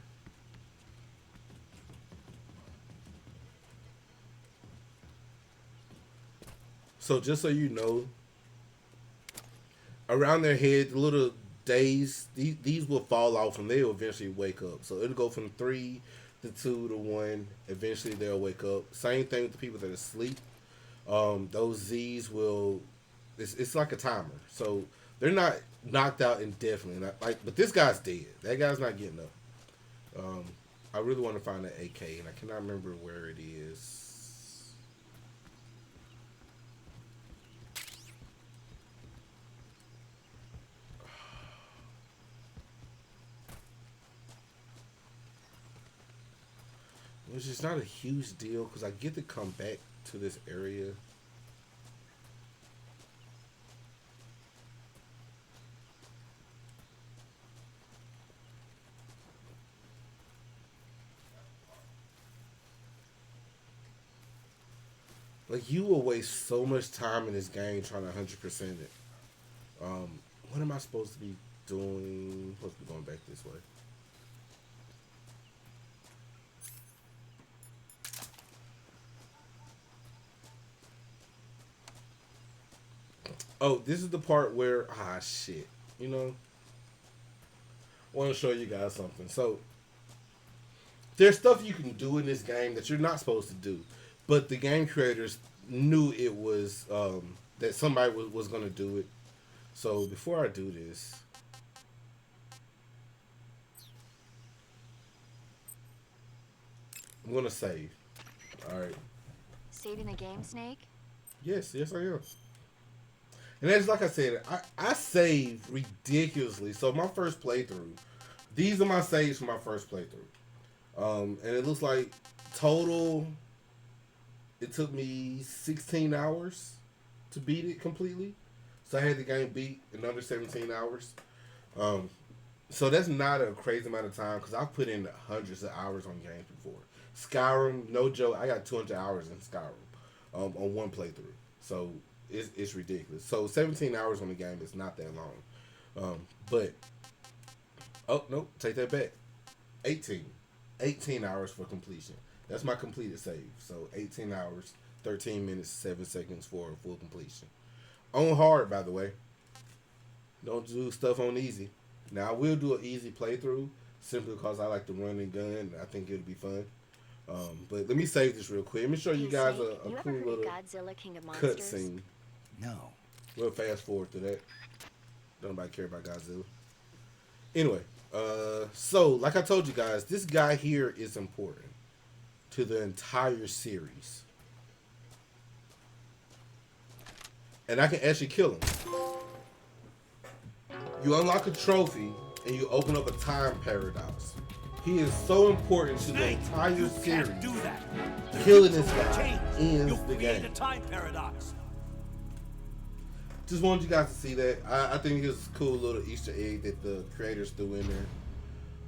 So just so you know, around their head, the little days, these will fall off and they'll eventually wake up. So it'll go from 3 to 2 to 1. Eventually they'll wake up. Same thing with the people that are asleep. Those Z's will, it's like a timer. So they're not knocked out indefinitely. But this guy's dead. That guy's not getting up. I really want to find that AK, and I cannot remember where it is. Which is not a huge deal because I get to come back to this area. But Like, you will waste so much time in this game trying to 100% it. What am I supposed to be doing? I'm supposed to be going back this way. Oh, this is the part where, shit. You know, I want to show you guys something. So, there's stuff you can do in this game that you're not supposed to do. But the game creators knew it was, that somebody was going to do it. So, before I do this, I'm going to save. Alright. Saving the game, Snake? Yes, I am. And that's like I said, I save ridiculously. So my first playthrough, these are my saves for my first playthrough. And it looks like total, it took me 16 hours to beat it completely. So I had the game beat in under 17 hours. So that's not a crazy amount of time because I've put in hundreds of hours on games before. Skyrim, no joke, I got 200 hours in Skyrim on one playthrough. So it's ridiculous. So 17 hours on the game is not that long. But, oh, no, take that back. 18 hours for completion. That's my completed save. So 18 hours, 13 minutes, 7 seconds for full completion. On hard, by the way. Don't do stuff on easy. Now, I will do an easy playthrough simply because I like to run and gun. I think it'll be fun. But let me save this real quick. Let me show you guys a cool little cutscene. No. We'll fast forward to that. Don't nobody care about Godzilla. Anyway, so like I told you guys, this guy here is important to the entire series. And I can actually kill him. You unlock a trophy and you open up a time paradox. He is so important to the entire series. Do that. Killing this guy ends the game. A time paradox. Just wanted you guys to see that. I think it's a cool little Easter egg that the creators threw in there.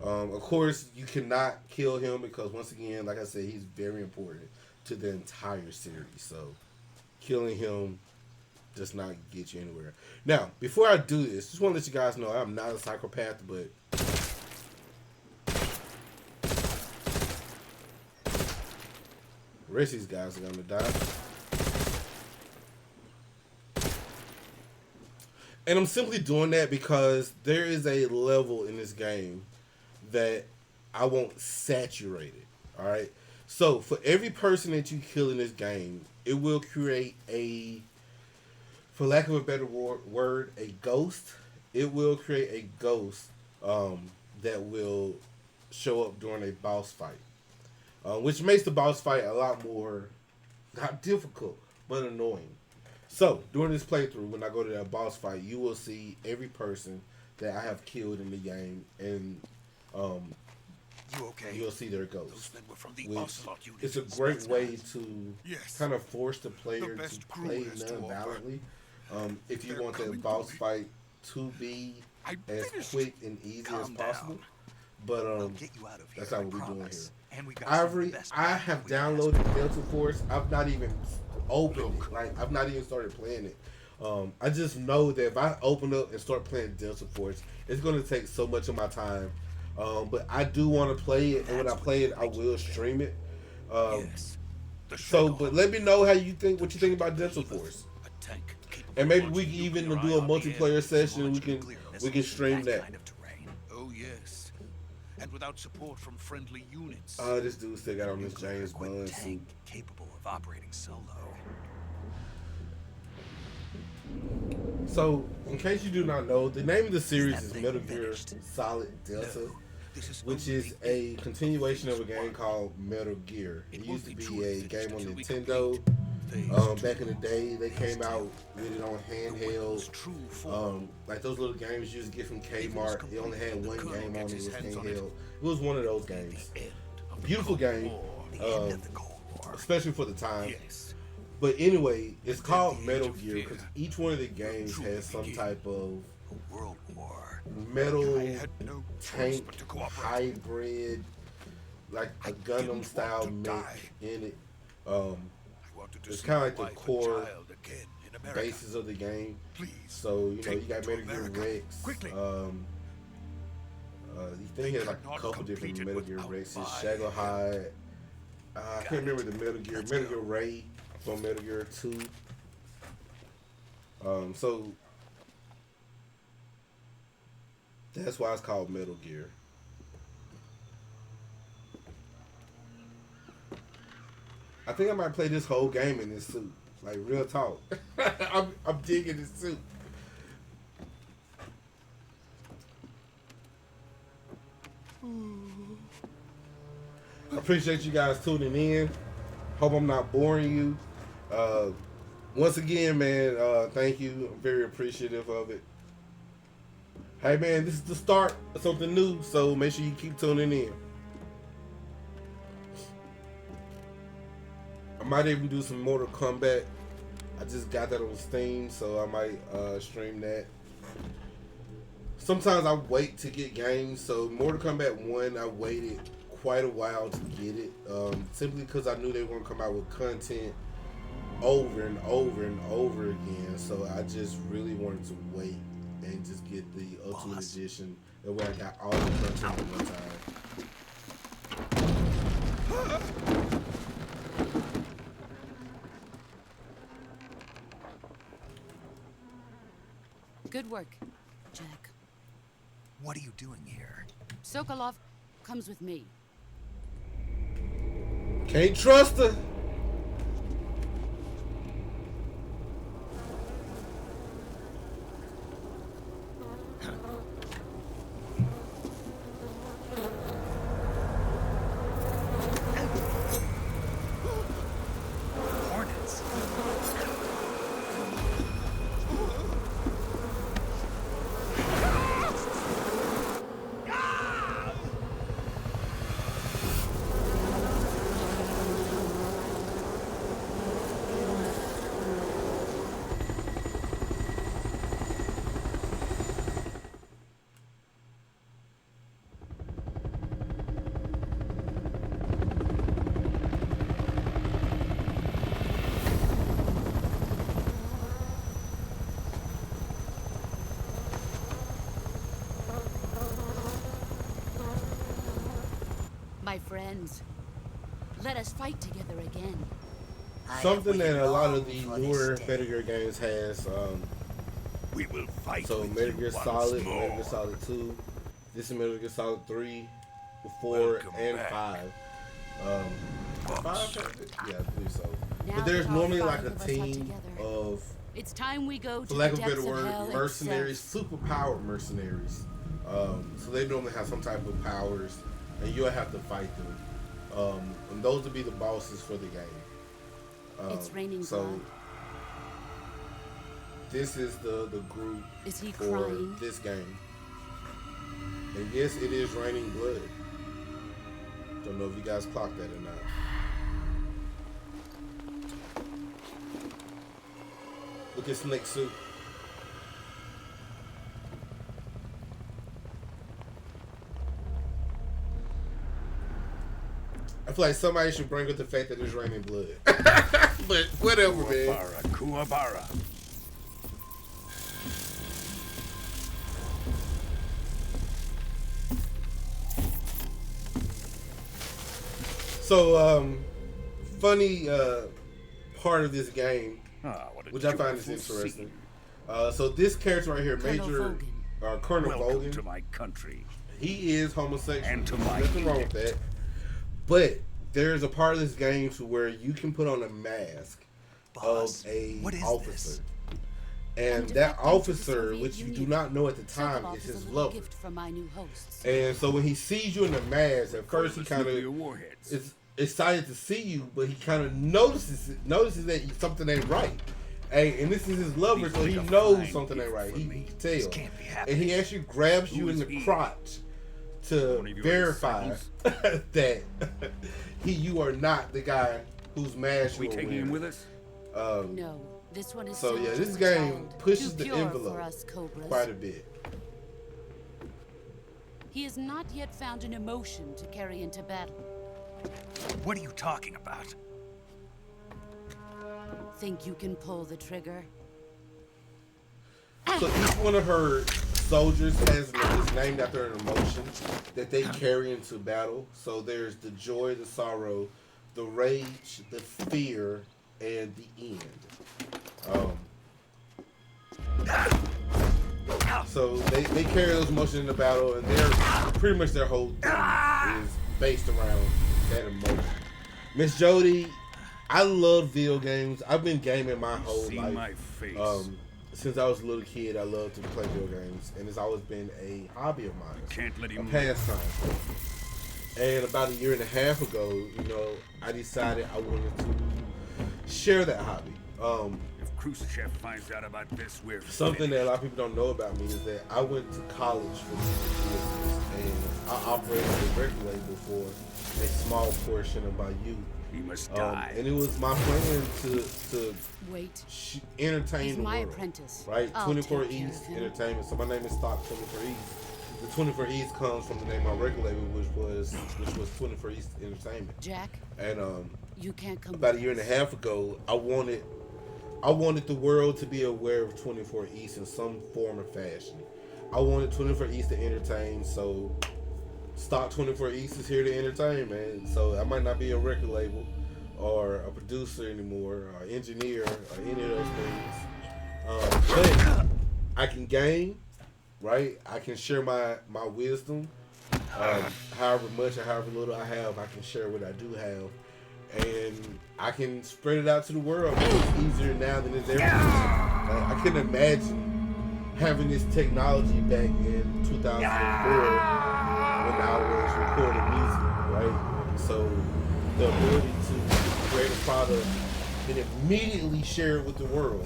Of course, you cannot kill him because, once again, like I said, he's very important to the entire series. So, killing him does not get you anywhere. Now, before I do this, just want to let you guys know I'm not a psychopath, but the rest of these guys are going to die. And I'm simply doing that because there is a level in this game that I want saturated. Alright? So, for every person that you kill in this game, it will create a, for lack of a better word, a ghost. It will create a ghost that will show up during a boss fight. Which makes the boss fight a lot more, not difficult, but annoying. So, during this playthrough, when I go to that boss fight, you will see every person that I have killed in the game, and you'll see their ghosts. It's a great way to kind of force the player to play non-violently. If you want that boss fight to be as quick and easy as possible. But that's not what we're doing here. Ivory, I have downloaded Delta Force. I've not even opened it. Like, I've not even started playing it. I just know that if I open up and start playing Delta Force, it's going to take so much of my time. But I do want to play it, and when I play it, I will stream it. So, but let me know how you think, what you think about Delta Force. And maybe we can even do a multiplayer session. We can stream that. Oh yes, and without support from friendly units. This dude still got on this James Bond suit. Capable of operating solo. So, in case you do not know, the name of the series is Metal Gear Solid Delta, which is a continuation of a game called Metal Gear. It used to be a game on Nintendo. Back in the day, they came out with it on handheld. Like those little games you used to get from Kmart. It only had one game on it. It was handheld. It was one of those games. Beautiful game, especially for the time. But anyway, it's called Metal Gear because each one of the games has some type of metal tank hybrid, like a Gundam style mech in it. wanted to it's see kind my of like the wife and core child again in America. basis of the game. Please, So, you know, take you got me to Metal Gear America. Rex. Quickly. You think he has like a cannot couple different complete it Metal Gear without Rexes. my Shadow Hide. I can't remember the Metal Gear. Let's Metal go. Gear Ray from Metal Gear 2. So that's why it's called Metal Gear. I think I might play this whole game in this suit. Like, real talk. I'm digging this suit. I appreciate you guys tuning in. Hope I'm not boring you. Once again, man, thank you. I'm very appreciative of it. Hey, man, this is the start of something new, so make sure you keep tuning in. I might even do some Mortal Kombat. I just got that on Steam, so I might stream that. Sometimes I wait to get games. So Mortal Kombat 1, I waited quite a while to get it, simply because I knew they were going to come out with content over and over and over again. So I just really wanted to wait and just get the Ultimate Edition. That way I got all the content at one time. Good work, Jack. What are you doing here? Sokolov comes with me. Can't trust her. Hornets. My friends, let us fight together again. Something that a lot of the newer Metal Gear games has, We will fight. so with Metal you Gear once Solid, more. Metal Gear Solid 2, this is Metal Gear Solid 3, 4, Welcome and back. 5. 5? Yeah, I believe so. Now But there's that all normally 5 like a of us are team together, of, it's time we go to for lack the of a better depths of word, hell mercenaries, itself. superpowered mercenaries. So they normally have some type of powers, and you'll have to fight them. And those will be the bosses for the game. It's raining so blood. this is the group Is he for crying? this game. And yes, it is raining blood. Don't know if you guys clocked that or not. Look at Snake Suit. I feel like somebody should bring up the fact that it's raining blood. But whatever, man. Kuwabara. So, funny part of this game, What a which I find is joyful interesting. scene. So this character right here, Colonel Major Colonel Welcome Vogan, to my country. he is homosexual. And to my Nothing wrong with that. But there's a part of this game to where you can put on a mask Boss, of a what is officer. this? And I'm that defecting to the officer, Soviet which you do Union. not know at the time, Sokolov is is a his little lover. gift from my new hosts. And so when he sees you in the mask, at first he kind Nuclear of warheads. is excited to see you, but he kind of notices that something ain't right. And this is his lover, so he These are knows fine something ain't gift right. for He me. can This tell. can't be And happening. he actually grabs you Who in is the he? crotch to One of your verify disciples? that you are not the guy whose mask We you are taking wearing. him with us? No, this one is So still yeah, just this a game child. pushes Too the pure envelope for us Cobras. quite a bit. He has not yet found an emotion to carry into battle. What are you talking about? think you can pull the trigger? So each one of her soldiers is named after an emotion that they carry into battle. So there's the joy, the sorrow, the rage, the fear, and the end. So they carry those emotions in the battle, and they're pretty much their whole thing is based around that emotion. Miss Jody, I love video games. I've been gaming my whole life. My face. Since I was a little kid, I loved to play video games, and it's always been a hobby of mine, Can't let a him pastime. And about a year and a half ago, I decided I wanted to share that hobby. If Khrushchev finds out about this, we're Something that a lot of people don't know about me is that I went to college for business, and I operated a record label for a small portion of my youth. He must die. And it was my plan to Wait. entertain He's the my world, apprentice. right? I'll 24 take care East of him. Entertainment. So my name is Stock 24 East. The 24 East comes from the name of my record label, which was 24 East Entertainment. Jack, And you can't come about a with year and a us. half ago, I wanted the world to be aware of 24 East in some form or fashion. I wanted 24 East to entertain, so Stock 24 East is here to entertain, man. So I might not be a record label or a producer anymore, or engineer, or any of those things. But I can game, right? I can share my wisdom. However much or however little I have, I can share what I do have. And I can spread it out to the world. It's easier now than it's ever been. I couldn't imagine having this technology back in 2004 when I was recording music, right? So the ability to create a product and immediately share it with the world,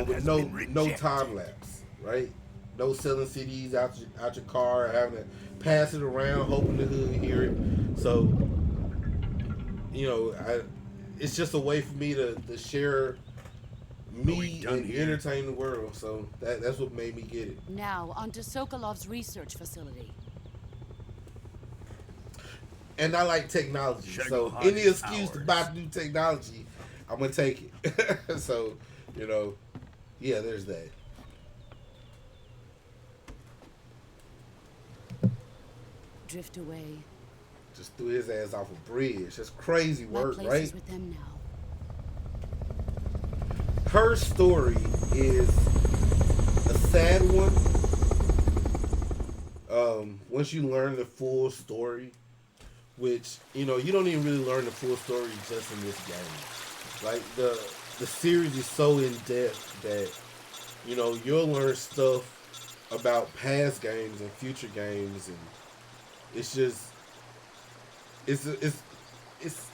with no time lapse, right? No selling CDs out your car, having to pass it around, hoping the hood hear it. So, it's just a way for me to share me and entertain the world. So that's what made me get it. Now, onto Sokolov's research facility. And I like technology, so any excuse to buy new technology, I'm gonna take it. So, yeah, there's that. Drift away. Just threw his ass off a bridge. That's crazy work, My place right? is with them now. Her story is a sad one. Once you learn the full story, which you don't even really learn the full story just in this game. Like the series is so in depth that you'll learn stuff about past games and future games, and it's just it's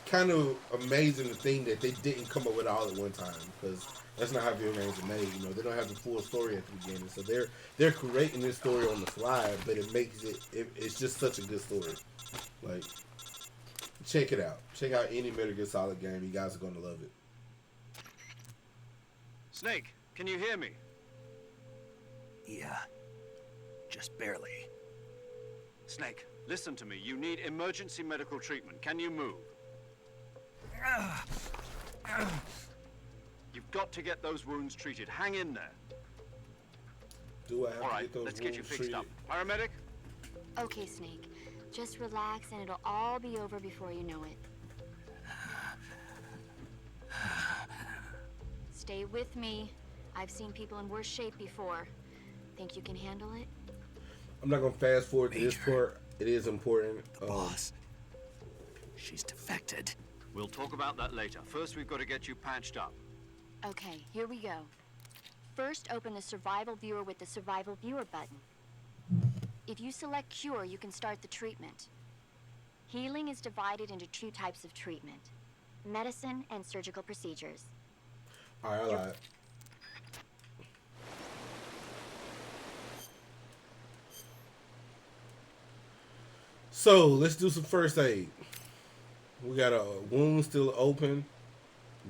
kind of amazing to think that they didn't come up with it all at one time, because that's not how video games are made. They don't have the full story at the beginning, so they're creating this story on the fly, but it makes it's just such a good story. Like, check it out. Check out any Metal Gear Solid game. You guys are gonna love it. Snake, can you hear me? Yeah. Just barely. Snake, listen to me. You need emergency medical treatment. Can you move? You've got to get those wounds treated. Hang in there. Do I have All to right, get those let's get you wounds fixed treated? up. Paramedic? Okay, Snake. Just relax and it'll all be over before you know it. Stay with me. I've seen people in worse shape before. Think you can handle it? I'm not gonna fast forward to this part. It is important. The boss. She's defected. We'll talk about that later. First, we've got to get you patched up. Okay, here we go. First, open the Survival Viewer with the Survival Viewer button. If you select Cure, you can start the treatment. Healing is divided into two types of treatment: medicine and surgical procedures. All right, I lied. So let's do some first aid. We got a wound still open,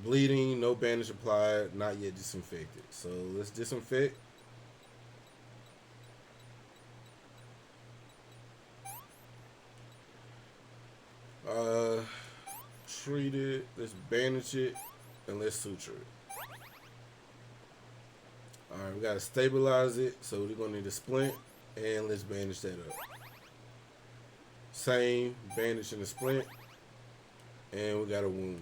bleeding, no bandage applied, not yet disinfected. So let's disinfect. Treat it. Let's bandage it, and let's suture it. Alright, we gotta stabilize it, so we're gonna need a splint, and let's bandage that up. Same, bandage and a splint, and we got a wound.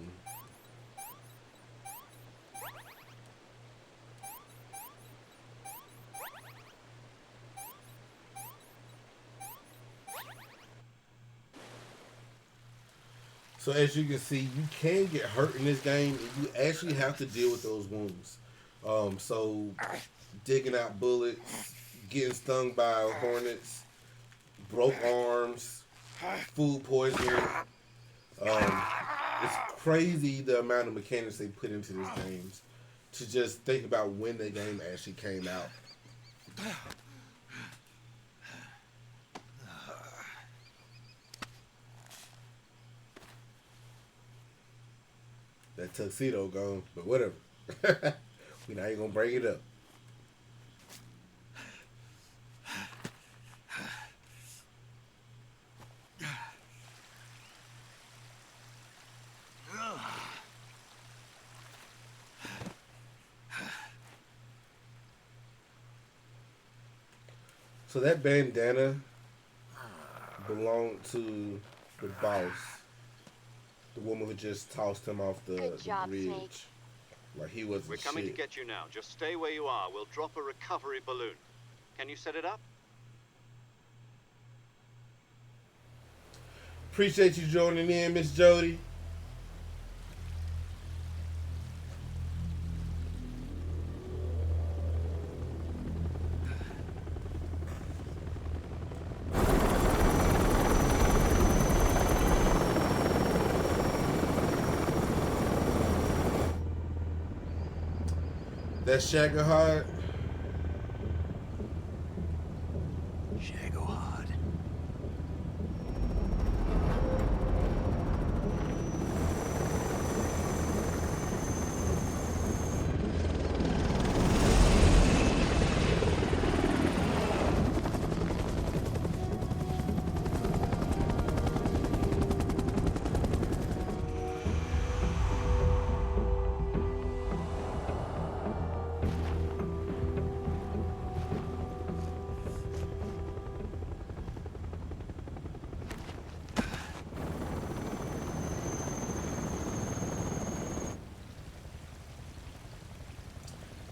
So as you can see, you can get hurt in this game, and you actually have to deal with those wounds. So digging out bullets, getting stung by hornets, broke arms, food poisoning. It's crazy the amount of mechanics they put into these games to just think about when the game actually came out. That tuxedo gone, but whatever. We not even gonna bring it up. So that bandana belonged to the boss. The woman who just tossed him off the bridge. Snake. Like he was. We're coming to get you now. Just stay where you are. We'll drop a recovery balloon. Can you set it up? Appreciate you joining in, Miss Jody. That's Shagohod. Shagohod.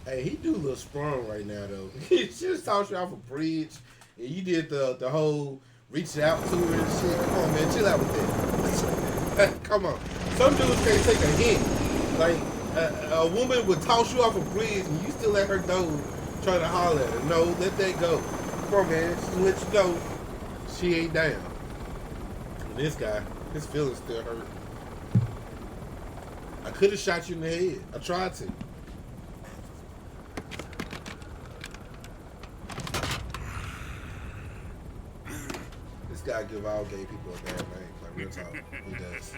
Hey, he do a little sprung right now though. He just tossed you off a bridge, and you did the whole reach out to her and shit. Come on, man, chill out with that. Come on, some dudes can't take a hit. Like a woman would toss you off a bridge, and you still let her know, trying to holler at her. No, let that go. Come on, man, just let you know she ain't down. And this guy, his feelings still hurt. I could have shot you in the head. I tried to. This guy give all gay people a bad name, like real talk. He does. He's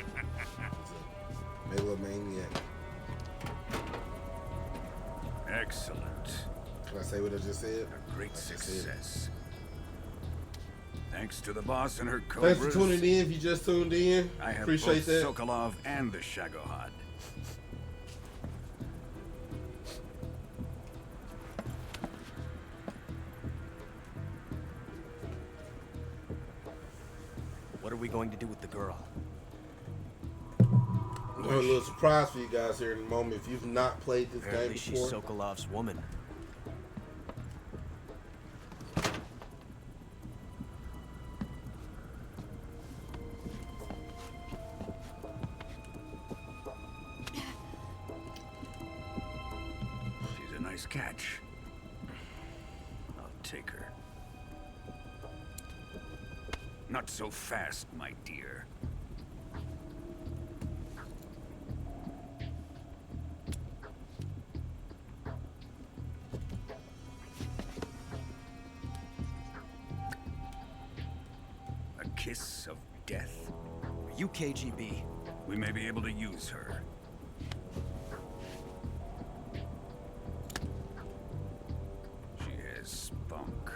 a megalomaniac. Excellent. Can I say what I just said? A great success. Thanks to the boss and her cobras. Thanks for tuning in. If you just tuned in, I have appreciate both that. Sokolov and the Shagohod. What are we going to do with the girl? I have a little surprise for you guys here in a moment. If you've not played this Apparently game before, she's Sokolov's woman. She's a nice catch. I'll take her. Not so fast, my dear. A kiss of death. Are you KGB? We may be able to use her. She has spunk.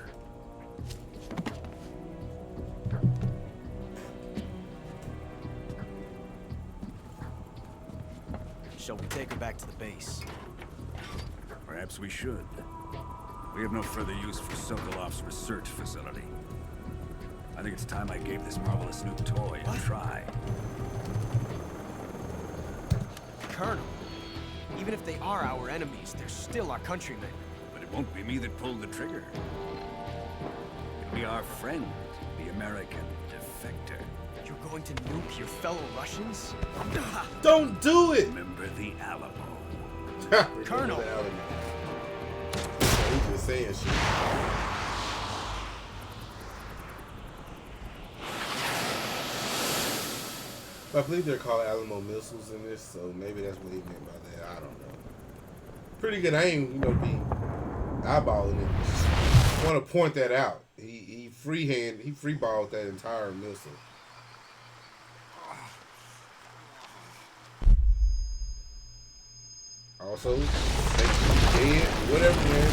Shall we take her back to the base? Perhaps we should. We have no further use for Sokolov's research facility. I think it's time I gave this marvelous new toy a try. Colonel, even if they are our enemies, they're still our countrymen. But it won't be me that pulled the trigger. It'll be our friend, the American defector. You're going to nuke your fellow Russians? Don't do it! Remember the Alamo. Colonel! He's just saying shit. I believe they're called Alamo missiles in this, so maybe that's what he meant by that. I don't know. Pretty good aim, you know, be eyeballing it. I want to point that out. He freeballed that entire missile. Also, dead, whatever, man.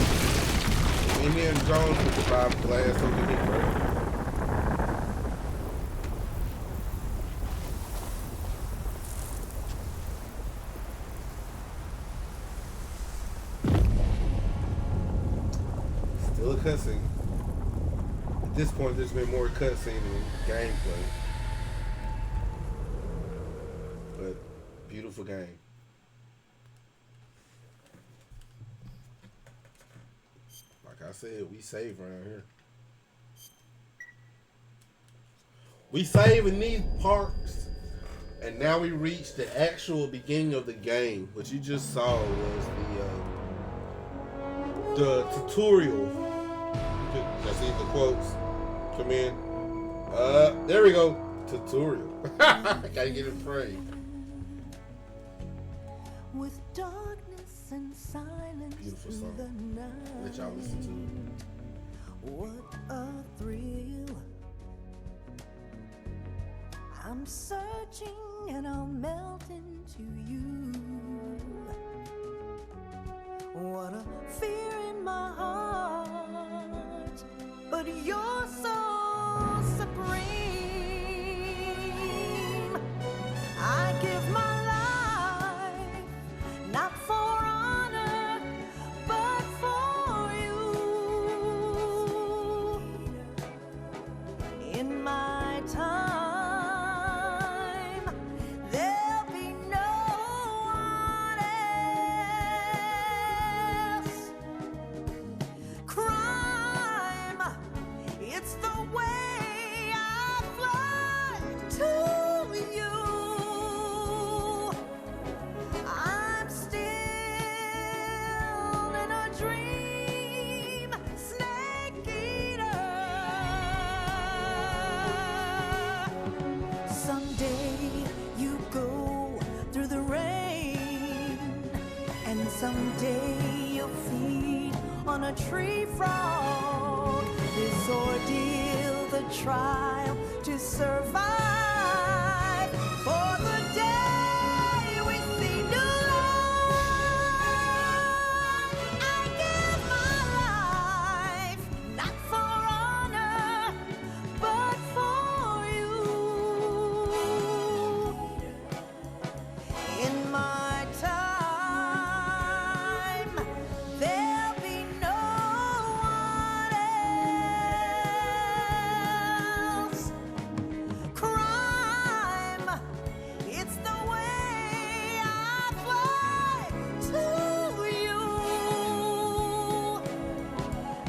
Indiana Jones with the Bible glass underneath, right? Still a cutscene. At this point, there's been more cutscene than gameplay. But beautiful game. Like I said, we save around here. We save in these parks. And now we reach the actual beginning of the game. What you just saw was the tutorial. Let's see the quotes come in. There we go. Tutorial. Gotta get it framed. With darkness and silence. Beautiful through the song. night. Let y'all listen to it. What a thrill. I'm searching and I'll melt into you. What a fear in my heart, but you're so supreme. I give my life, not for honor, but for you. In my time, there'll be no one else. Crime, it's the way I fly to you. I'm still in a dream, snake eater. Someday you go through the rain, and someday you'll feed on a tree frog. This ordeal, the trial to survive, for the day we see new light. I give my life, not for honor, but for you. In my time, there'll be no one else. Crime, it's the way I fly to you.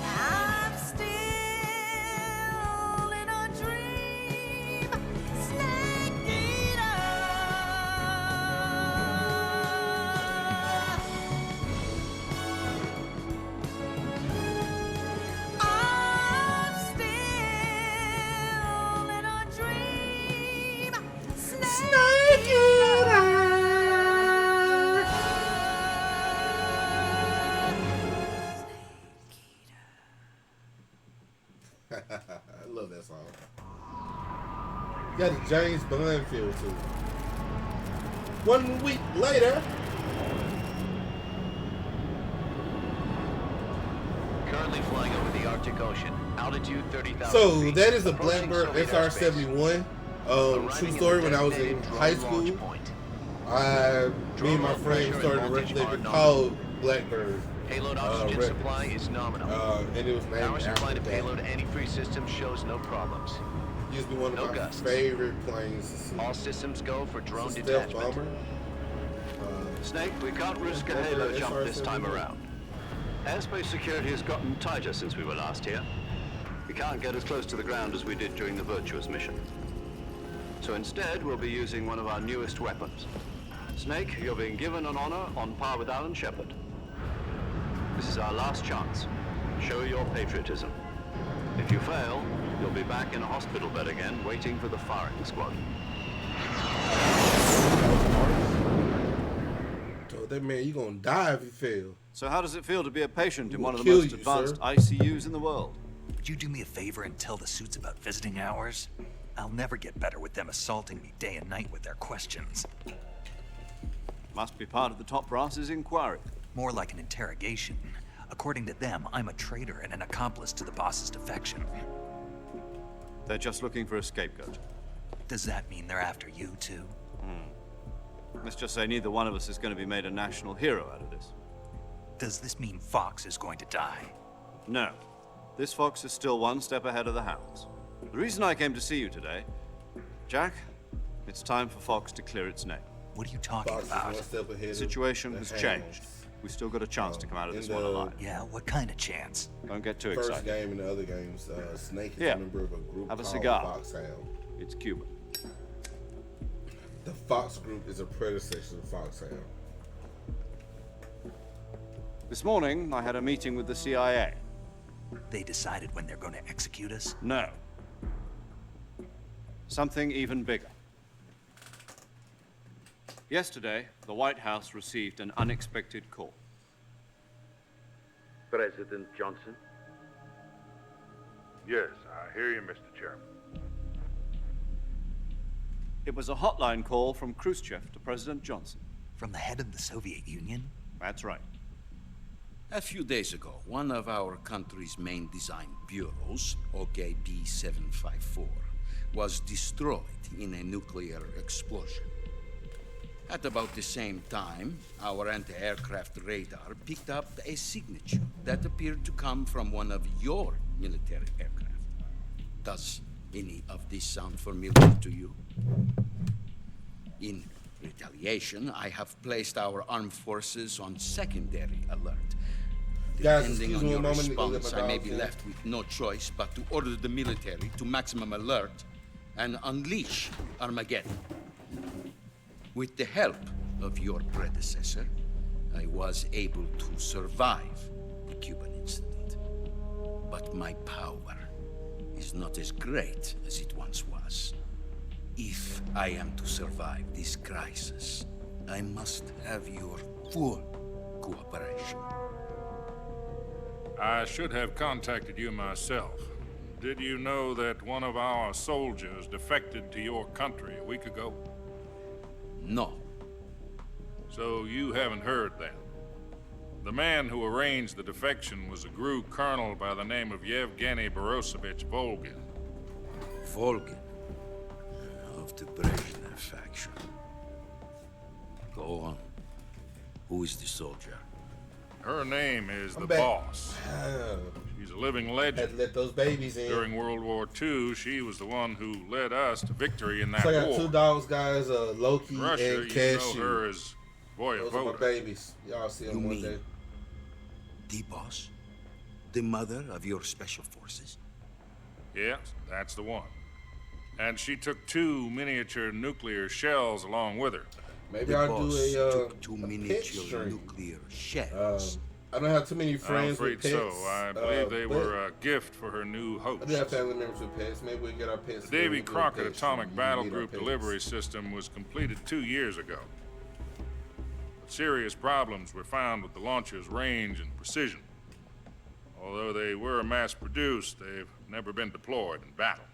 I'm still in a dream, snake eater. I'm still in a dream, snake eater. I love that song. Got a James Bond feel to it. 1 week later. Currently flying over the Arctic Ocean. Altitude 30,000 So feet. that is a Approaching Blackbird Soviet SR-71. Arriving True at story. the When I was in designated high drone launch school, point. me and my friends started a record label called Blackbird. Payload oxygen records. supply is nominal. And it was named Power supply after to that. payload antifreeze system shows no problems. Used to be one of No my gusts. favorite planes to see. All systems go for drone It's a stealth detachment. bomber. Snake, we can't risk a halo jump this time around. Airspace security has gotten tighter since we were last here. We can't get as close to the ground as we did during the Virtuous mission. So instead, we'll be using one of our newest weapons. Snake, you're being given an honor on par with Alan Shepard. This is our last chance. Show your patriotism. If you fail, you'll be back in a hospital bed again, waiting for the firing squad. Told that man, you gonna die if you fail. So how does it feel to be a patient in one of the kill most you, advanced sir. ICUs in the world? Would you do me a favor and tell the suits about visiting hours? I'll never get better with them assaulting me day and night with their questions. Must be part of the top brass's inquiry. More like an interrogation. According to them, I'm a traitor and an accomplice to the boss's defection. They're just looking for a scapegoat. Does that mean they're after you, too? Let's just say neither one of us is going to be made a national hero out of this. Does this mean Fox is going to die? No. This fox is still one step ahead of the hounds. The reason I came to see you today, Jack, it's time for Fox to clear its name. What are you talking Fox is about? one step ahead The of situation the has hounds. changed. We still got a chance to come out of this in one the alive. Yeah, what kind of chance? Don't get too First excited. game and the other games, Snake is Yeah. a member of a group Have a called cigar. Foxhound. It's Cuban. The Fox group is a predecessor to Foxhound. This morning, I had a meeting with the CIA. They decided when they're going to execute us? No. Something even bigger. Yesterday, the White House received an unexpected call. President Johnson? Yes, I hear you, Mr. Chairman. It was a hotline call from Khrushchev to President Johnson. From the head of the Soviet Union? That's right. A few days ago, one of our country's main design bureaus, OKB 754, was destroyed in a nuclear explosion. At about the same time, our anti-aircraft radar picked up a signature that appeared to come from one of your military aircraft. Does any of this sound familiar to you? In retaliation, I have placed our armed forces on secondary alert. Guys, Depending excuse on me your a moment to go response, get my I may dog be food. left with no choice but to order the military to maximum alert and unleash Armageddon. With the help of your predecessor, I was able to survive the Cuban incident. But my power is not as great as it once was. If I am to survive this crisis, I must have your full cooperation. I should have contacted you myself. Did you know that one of our soldiers defected to your country a week ago? No. So you haven't heard then. The man who arranged the defection was a GRU colonel by the name of Yevgeny Borosovich Volgin. Volgin, of the Brezhnev faction. Go on. Who is the soldier? Her name is the back. Boss. She's a living legend. Had to let those babies in. During World War II, she was the one who led us to victory in that So I got war. two dogs, guys, Loki Russia, and you know Cashew. her as Those are my Voyavoda. babies. Y'all see them You one mean day. the boss? The mother of your special forces? Yes, that's the one. And she took 2 miniature nuclear shells along with her. Maybe The I'll do boss a took 2 a miniature pit stream. nuclear shells. I don't have too many I'm friends afraid with pets. so. I believe they but were a gift for her new I host. do have family members with pets. Maybe we get our pets. The Davy together and do a Crockett pet Atomic stream. Battle Meet our Group pets. delivery system was completed 2 years ago. But serious problems were found with the launcher's range and precision. Although they were mass-produced, they've never been deployed in battle.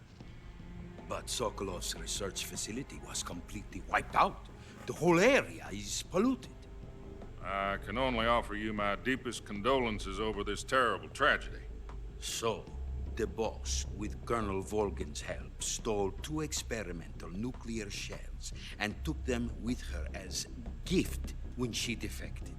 But Sokolov's research facility was completely wiped out. The whole area is polluted. I can only offer you my deepest condolences over this terrible tragedy. So, the boss, with Colonel Volgin's help, stole 2 experimental nuclear shells and took them with her as gift when she defected.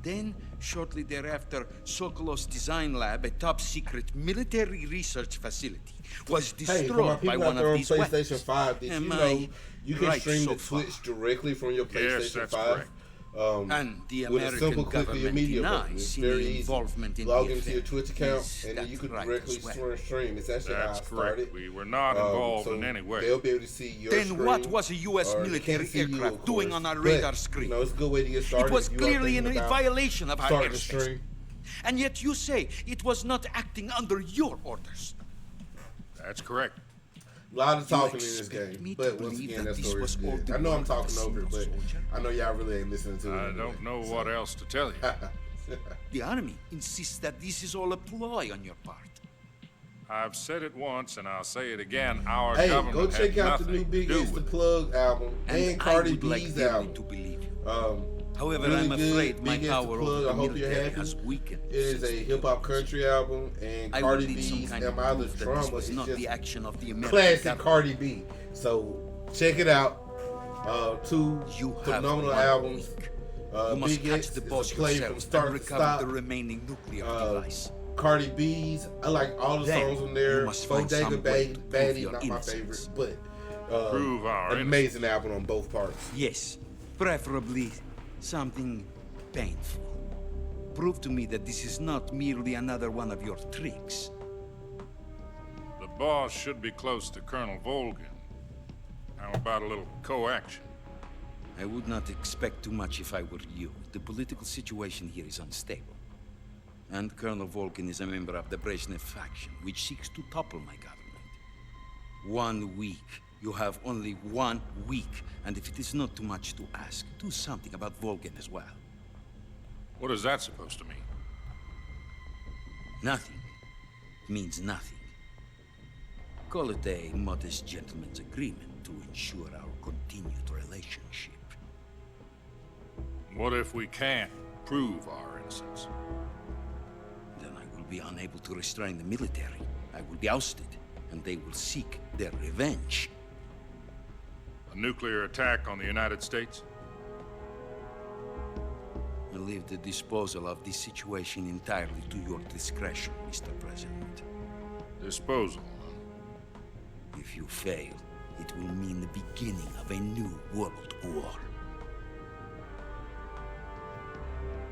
Then, shortly thereafter, Sokolov's design lab, a top-secret military research facility, was Hey, for my destroyed by people out one there of on these PlayStation weapons. 5, did you Am know I you can right stream so the Twitch far? directly from your PlayStation that's 5? correct. And the with a American simple click of your government media button. denies It's any very easy. involvement in Log the into your affair. Twitch account, Is and then that you can right directly as well? stream. It's actually how I That's started. correct. We were not involved in any way. They'll be able to see your Then screen. what was a U.S. or they military can't see you, aircraft of doing course, on our but, radar screen? You know, it's a good way to get started. It was if you are clearly in thinking about violation of our starting the airspace. stream. And yet you say it was not acting under your orders. That's correct. A lot of You talking in this expect game, me but to once believe again, that that this story was is all good. the I know I'm work of a talking over it, but single soldier? I know y'all really ain't listening to it. I anyway, don't know so. what else to tell you. The army insists that this is all a ploy on your part. I've said it once and I'll say it again. Our Hey, government go check had out the nothing new to Big do It's the with it. Plug album and I Cardi would like B's dearly album. to believe you. However, However, really I'm good. afraid my Big It's the power Plug. over the I hope you're military happy. has weakened. It is a hip hop country album, and I Cardi will need some B's kind of Am I the proof that this Drama was is not just the action of the American classic government. Cardi B. So check it out. Two You have phenomenal one albums. week. You must Big catch X the is a boss play yourself from start and to recover stop. the remaining nuclear device. Cardi B's, I like all the Then songs on there. you must find some Bodega way to prove Baddie, your not my innocence. favorite, but Prove our an amazing album on both parts. Yes, preferably something painful. Prove to me that this is not merely another one of your tricks. The boss should be close to Colonel Volgin. How about a little co-action? I would not expect too much if I were you. The political situation here is unstable. And Colonel Volgin is a member of the Brezhnev faction, which seeks to topple my government. 1 week. You have only 1 week. And if it is not too much to ask, do something about Volgin as well. What is that supposed to mean? Nothing means nothing. Call it a modest gentleman's agreement to ensure our continued relationship. What if we can't prove our innocence? Then I will be unable to restrain the military. I will be ousted, and they will seek their revenge. A nuclear attack on the United States? I leave the disposal of this situation entirely to your discretion, Mr. President. Disposal, If you fail, it will mean the beginning of a new world war.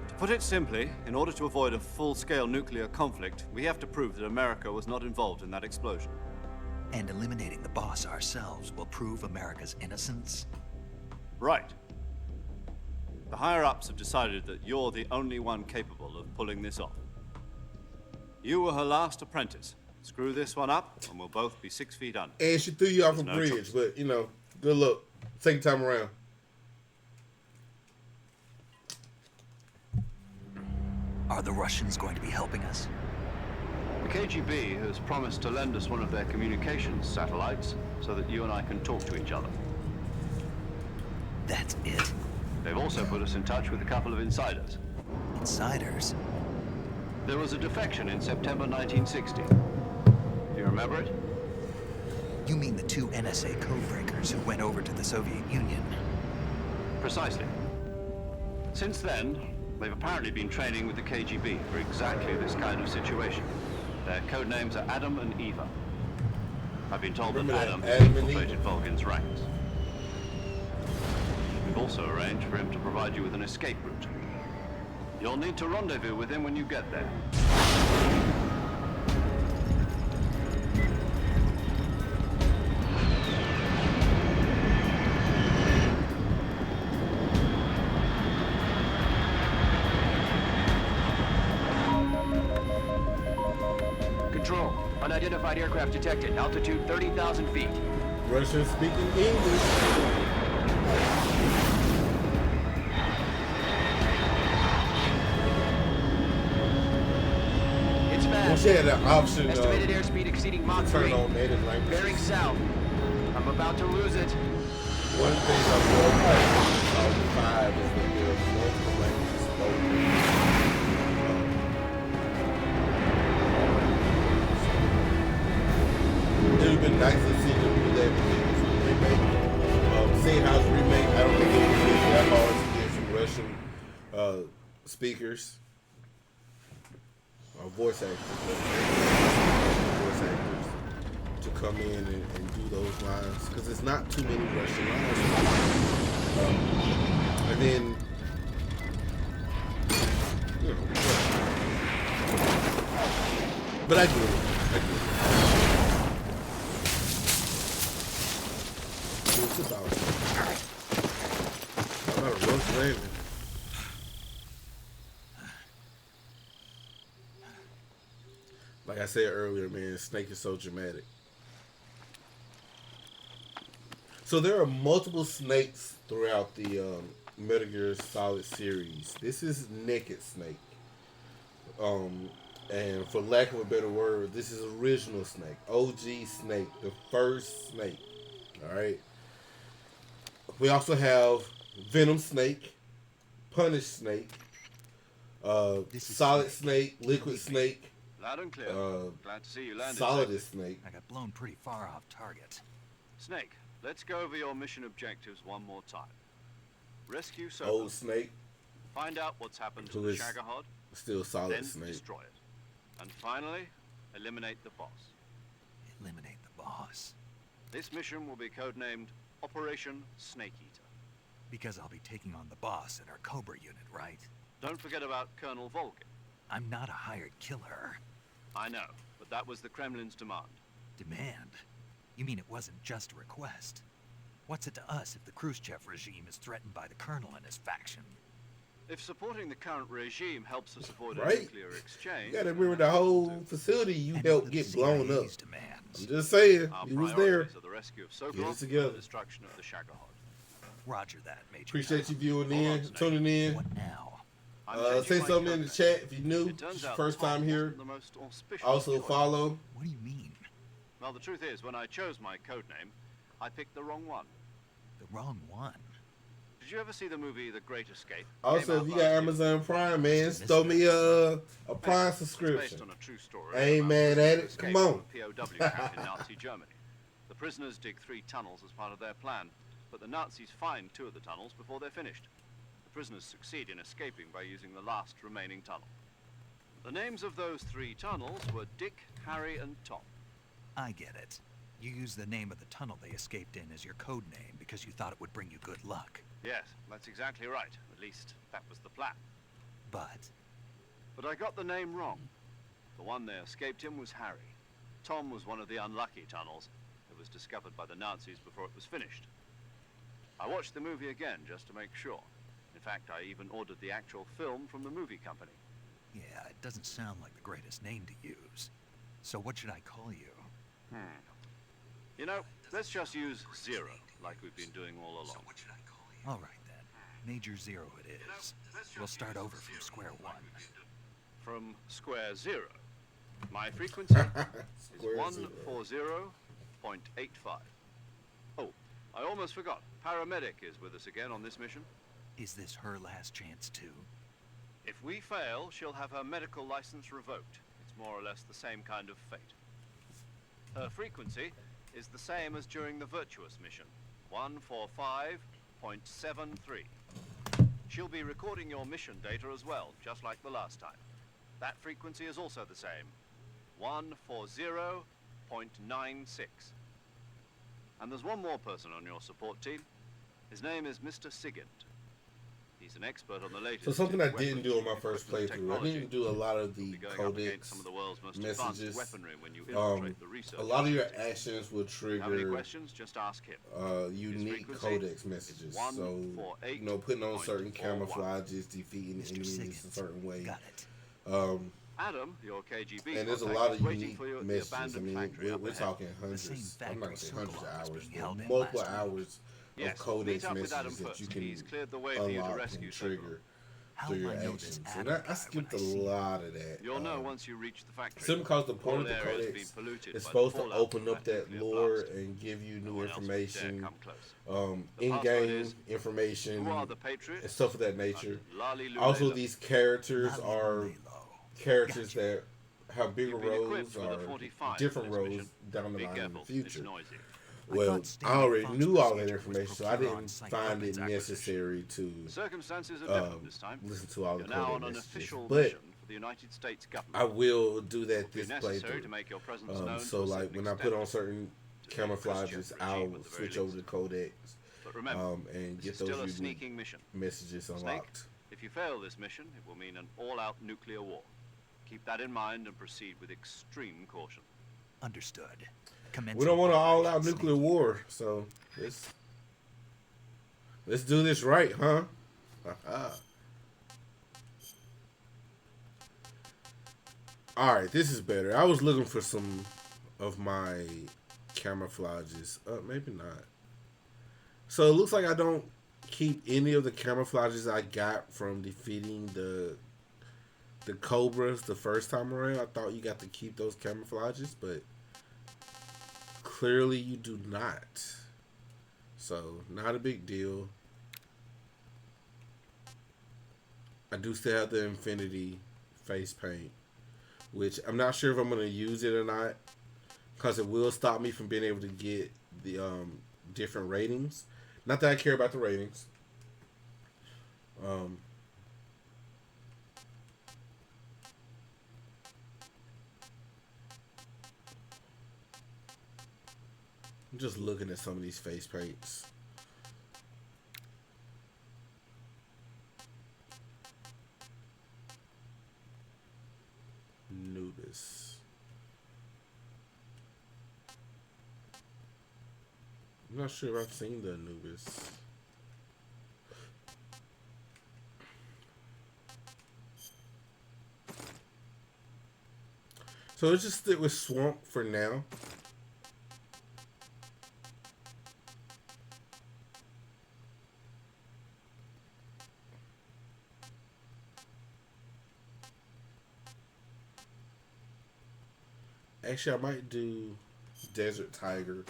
To put it simply, in order to avoid a full-scale nuclear conflict, we have to prove that America was not involved in that explosion. And eliminating the boss ourselves will prove America's innocence? Right. The higher-ups have decided that you're the only one capable of pulling this off. You were her last apprentice. Screw this one up, and we'll both be 6 feet under. And she threw you off a No bridge, choice. but you know, good luck. Second time around. Are the Russians going to be helping us? The KGB has promised to lend us one of their communications satellites so that you and I can talk to each other. That's it? They've also put us in touch with a couple of insiders. Insiders? There was a defection in September 1960. Do you remember it? You mean the 2 NSA codebreakers who went over to the Soviet Union? Precisely. Since then, they've apparently been training with the KGB for exactly this kind of situation. Their code names are Adam and Eva. I've been told that Remember that Adam Adam and infiltrated Volgin's ranks. We've also arranged for him to provide you with an escape route. You'll need to rendezvous with him when you get there. Control. Unidentified aircraft detected. Altitude 30,000 feet. Russian speaking English. It's fast. Wish they had an option Estimated airspeed exceeding Mach to 3. turn on native language. Bearing south. I'm about to lose it. One thing I'm more about the 5 is that there are multiple languages spoken. It would have been nice to see them do that with the remake. Seeing how it's remake, I don't think it would be that hard to get some Russian speakers, voice actors to come in and do those lines, because it's not too many Russian lines. And then, you know, but I get it. It's about a roast landing. Like I said earlier, man, Snake is so dramatic. So there are multiple Snakes throughout the Metal Gear Solid series. This is Naked Snake. And for lack of a better word, this is original Snake. OG Snake. The first Snake. Alright. We also have Venom Snake. Punish Snake. Solid Snake. Liquid Snake. Loud and clear. Glad to see you landed. Solidus Snake. I got blown pretty far off target. Snake, let's go over your mission objectives one more time. Rescue Sokol. Old Snake. Find out what's happened to Who the is Shagohod. still Solid then Snake. Destroy it. And finally, eliminate the boss. Eliminate the boss? This mission will be codenamed Operation Snake Eater. Because I'll be taking on the boss in our Cobra unit, right? Don't forget about Colonel Volgin. I'm not a hired killer. I know, but that was the Kremlin's demand. Demand? You mean it wasn't just a request? What's it to us if the Khrushchev regime is threatened by the Colonel and his faction? If supporting the current regime helps us avoid a Right? nuclear exchange... You gotta remember the whole facility you helped get blown up. I'm just saying, Our he was there. priorities are the rescue of Get it Sokolov and together. the destruction of the Shagohod. Roger that, Major. Appreciate you viewing in, tuning in. What now? Say something in the chat if you're new. It turns It's your out first Tom time here. wasn't the most auspicious Also choice. follow. What do you mean? Well, the truth is, when I chose my codename, I picked the wrong one. The wrong one? Did you ever see the movie The Great Escape? Also, Came if out you last got year. Amazon Prime, man, throw me a Prime It's subscription. based on a true story I ain't about mad the at it. escape Come on. from a POW camp in Nazi Germany. The prisoners dig 3 tunnels as part of their plan, but the Nazis find 2 of the tunnels before they're finished. The prisoners succeed in escaping by using the last remaining tunnel. The names of those 3 tunnels were Dick, Harry, and Tom. I get it. You used the name of the tunnel they escaped in as your code name because you thought it would bring you good luck. Yes, that's exactly right. At least, that was the plan. But But I got the name wrong. The one they escaped in was Harry. Tom was one of the unlucky tunnels. It was discovered by the Nazis before it was finished. I watched the movie again just to make sure. In fact, I even ordered the actual film from the movie company. yeah, it doesn't sound like the greatest name to use. So what should I call you? You know, let's just use Zero, like we've been doing all along. All right then. Major Zero it is. We'll start over from square one. From square 0. My frequency is Square zero. 140.85. Oh, I almost forgot. Paramedic is with us again on this mission. Is this her last chance too? If we fail, she'll have her medical license revoked. It's more or less the same kind of fate. Her frequency is the same as during the Virtuous mission, 145.73. She'll be recording your mission data as well, just like the last time. That frequency is also the same, 140.96. And there's one more person on your support team. His name is Mr. Sigint. He's an expert on the latest. So something I weapons didn't do on my first equipment playthrough, I technology. didn't do a lot of the You'll be going up against some codex of the world's most advanced messages. weaponry when you infiltrate the research A lot of your facility. actions will Have any trigger questions? Just ask him. unique His frequency codex messages. So, you know, putting on certain 148.41. camouflages, defeating enemies in a certain way. Got it. Adam, your KGB And there's a contact lot is of waiting unique for you at the messages. I abandoned mean, factory up we're ahead. talking hundreds. I'm not going to say hundreds of factory hours, being held but in multiple last week. hours Yes, of codex meet up with Adam messages that first. you can He's cleared the way for you to unlock rescue and Sokolov. trigger How through will your I know this actions. Adam And guy I when skipped I a see him? lot of that. You'll know once you reach the factory. Simply because the point of the Whole area has codex been polluted is by the supposed to fallout open from up that nuclear lore blast. and give you No new one else would dare information, come close. The in-game password is, information, who are the Patriots? and stuff of that nature. Lali Lulelo. Also, these characters are characters that have bigger You've been equipped roles with a or 45 different for this roles mission. down the Be line in careful, the it's future. noisy. Well, thought I standard already Fox knew all that procedure was information, so I procure didn't on-site find it weapons acquisition. necessary to Circumstances are different this time. listen to all the You're now on codec an messages. official But mission for the United States government. I will do that It'll be this necessary playthrough. to make your presence known So to a like certain when I put extent. on certain camouflages, I'll regime at the very switch over to least. codecs But remember, and this get is those still a unique sneaking mission. messages Snake, unlocked. if you fail this mission, it will mean an all-out nuclear war. Keep that in mind and proceed with extreme caution. Understood. We don't want an all-out nuclear war, so let's do this right, huh? All right, this is better. I was looking for some of my camouflages. Maybe not. So it looks like I don't keep any of the camouflages I got from defeating the Cobras the first time around. I thought you got to keep those camouflages, but clearly you do not. So not a big deal. I do still have the Infinity face paint, which I'm not sure if I'm going to use it or not, because it will stop me from being able to get the different ratings. Not that I care about the ratings. I'm just looking at some of these face paints. Anubis. I'm not sure if I've seen the Anubis. So let's just stick with Swamp for now. Actually, I might do Desert Tiger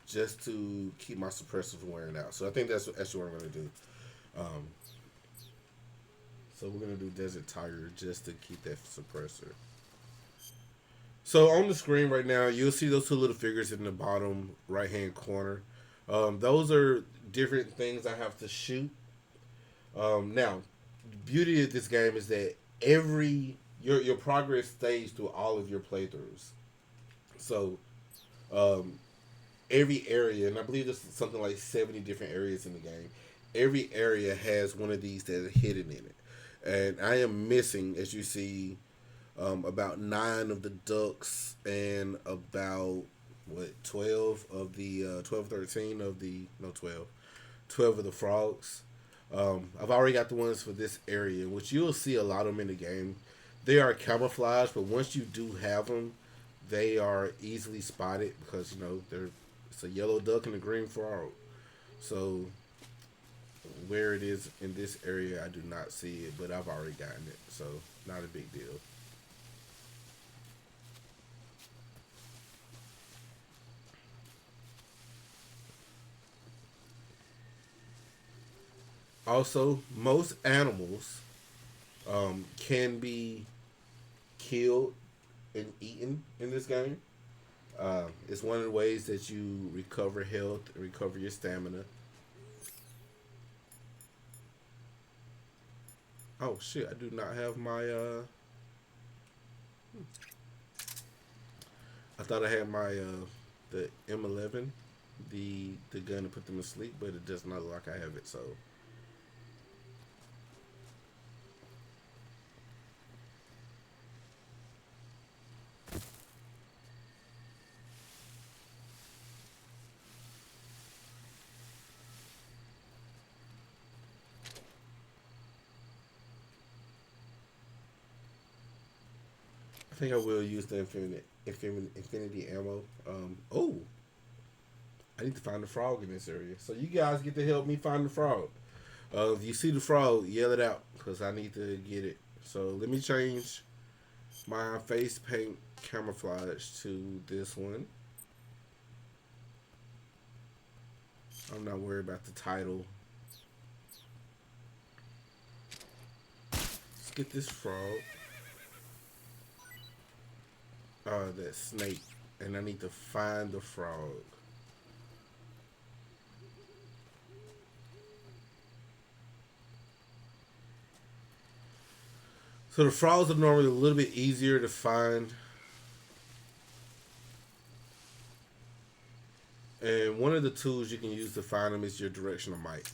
just to keep my suppressor from wearing out. So I think that's actually what I'm going to do. So we're going to do Desert Tiger just to keep that suppressor. So on the screen right now, you'll see those two little figures in the bottom right-hand corner. Those are different things I have to shoot. Now, the beauty of this game is that your progress stays through all of your playthroughs. So, every area, and I believe there's something like 70 different areas in the game. Every area has one of these that are hidden in it. And I am missing, as you see, about 9 of the ducks and about, 12 of the, 13 of the, no, 12 of the frogs. I've already got the ones for this area, which you'll see a lot of them in the game. They are camouflaged, but once you do have them, they are easily spotted because, you know, it's a yellow duck and a green frog. So where it is in this area, I do not see it, but I've already gotten it, so not a big deal. Also, most animals can be killed and eaten in this game. It's one of the ways that you recover health and recover your stamina. Oh shit, I do not have my I thought I had my the M11, the gun to put them to sleep, but it does not look like I have it, so I think I will use the infinity ammo. Oh, I need to find the frog in this area. So you guys get to help me find the frog. If you see the frog, yell it out because I need to get it. So let me change my face paint camouflage to this one. I'm not worried about the title. Let's get this frog. That snake, and I need to find the frog. So the frogs are normally a little bit easier to find. And one of the tools you can use to find them is your directional mic.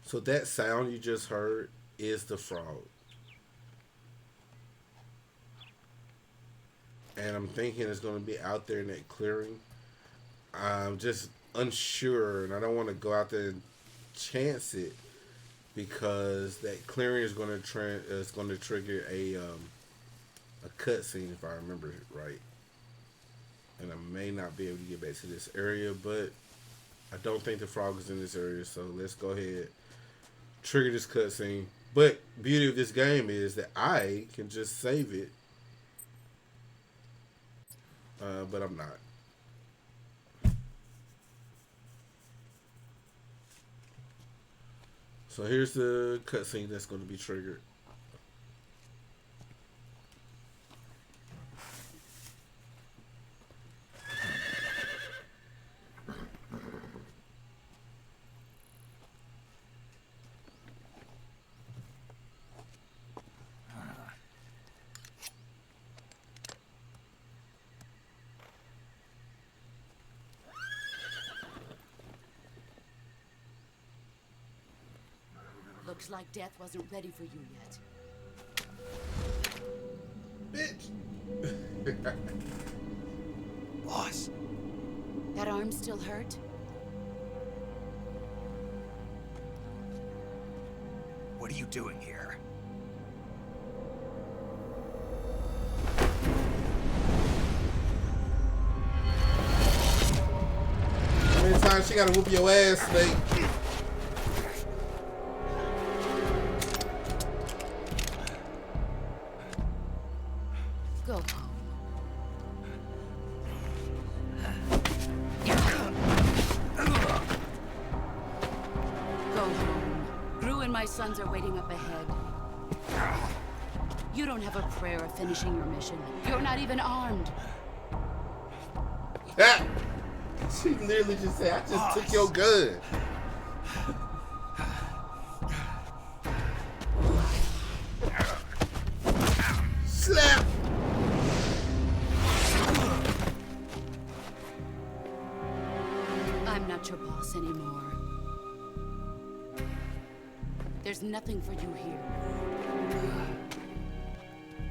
So that sound you just heard is the frog. And I'm thinking it's going to be out there in that clearing. I'm just unsure, and I don't want to go out there and chance it because that clearing is going to trigger a cutscene if I remember it right. And I may not be able to get back to this area, but I don't think the frog is in this area, so let's go ahead. Trigger this cutscene. But beauty of this game is that I can just save it. But I'm not. So here's the cutscene that's going to be triggered. Looks like death wasn't ready for you yet. Bitch! Boss. That arm still hurt? What are you doing here? How many times she gotta whoop your ass, Snake? Go home. Go home. Gru and my sons are waiting up ahead. You don't have a prayer of finishing your mission. You're not even armed. Ah! She literally just said, I just took your gun. Slap! I'm not your boss anymore. There's nothing for you here.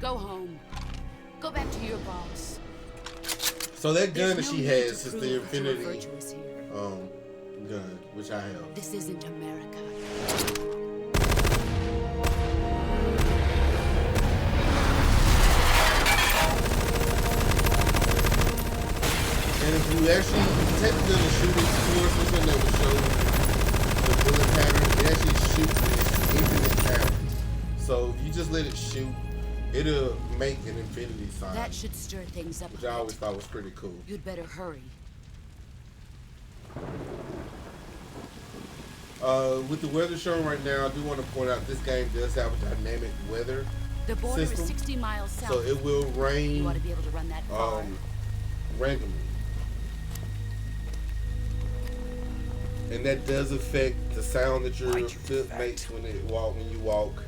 Go home. Go back to your boss. So that gun that There's no she need has to is the prove that you're Infinity virtuous here. gun, which I have. This isn't America. And if you actually take the gun and shoot it towards something that will show the bullet pattern, it actually shoots this infinite pattern. So if you just let it shoot, it'll make an infinity sign. That should stir things up. Which I always thought was pretty cool. You'd better hurry. With the weather shown right now, I do want to point out this game does have a dynamic weather The border system. is 60 miles south. So it will rain You ought to be able to run that far. randomly. And that does affect the sound that your foot makes when you walk.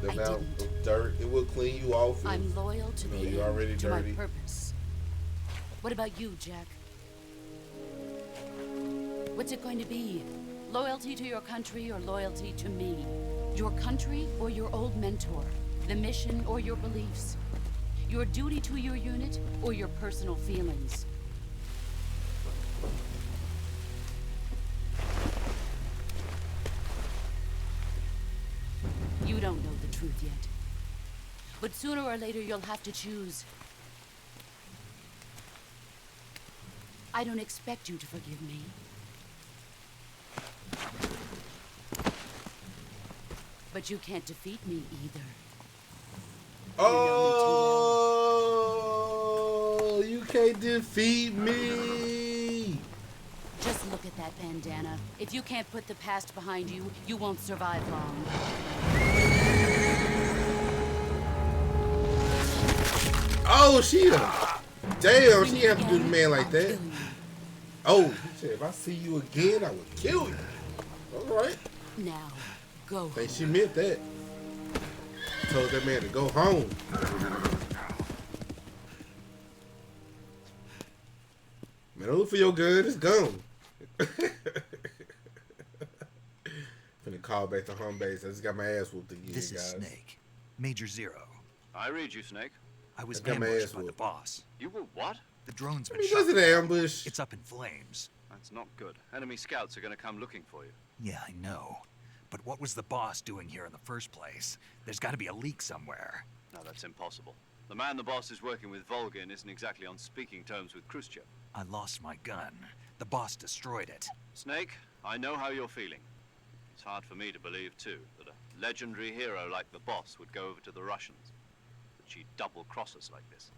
The amount of dirt it will clean you off. If, I'm loyal to the you're end, already to dirty. my purpose. What about you, Jack? What's it going to be? Loyalty to your country or loyalty to me? Your country or your old mentor? The mission or your beliefs? Your duty to your unit or your personal feelings? You don't know the truth yet. But sooner or later you'll have to choose. I don't expect you to forgive me. But you can't defeat me either. Oh, you can't defeat me. Just look at that bandana. If you can't put the past behind you, you won't survive long. Oh, she damn, she have to do the man like that. Oh, shit, if I see you again, I will kill you. All right. Now, go. Think she meant that. Told that man to go home. Man, don't look for your gun. It's gone. Finna call back to home base. I just got my ass whooped again, This is guys. Snake. Major Zero. I read you, Snake. I was I got my ambushed ass by the whooped. boss. You were what? The drone's been It shot wasn't an down. ambush. It's up in flames. That's not good. Enemy scouts are going to come looking for you. Yeah, I know. But what was the boss doing here in the first place? There's got to be a leak somewhere. No, that's impossible. The man the boss is working with, Volgin, isn't exactly on speaking terms with Khrushchev. I lost my gun. The boss destroyed it. Snake, I know how you're feeling. It's hard for me to believe, too, that a legendary hero like the boss would go over to the Russians. That she'd double-cross us like this.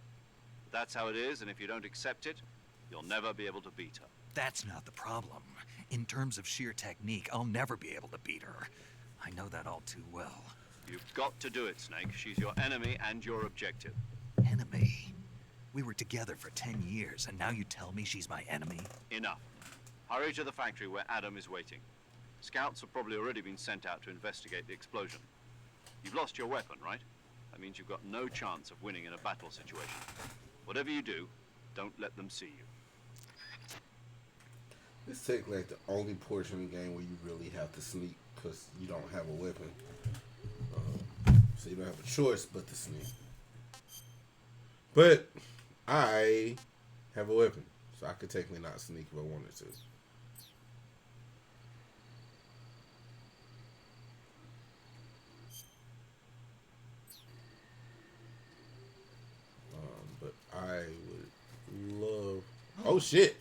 But that's how it is, and if you don't accept it, you'll never be able to beat her. That's not the problem. In terms of sheer technique, I'll never be able to beat her. I know that all too well. You've got to do it, Snake. She's your enemy and your objective. Enemy? We were together for 10 years, and now you tell me she's my enemy? Enough. Hurry to the factory where Adam is waiting. Scouts have probably already been sent out to investigate the explosion. You've lost your weapon, right? That means you've got no chance of winning in a battle situation. Whatever you do, don't let them see you. This is like the only portion of the game where you really have to sneak because you don't have a weapon. So you don't have a choice but to sneak. But I have a weapon, so I could technically not sneak if I wanted to. But I would love... Oh, shit!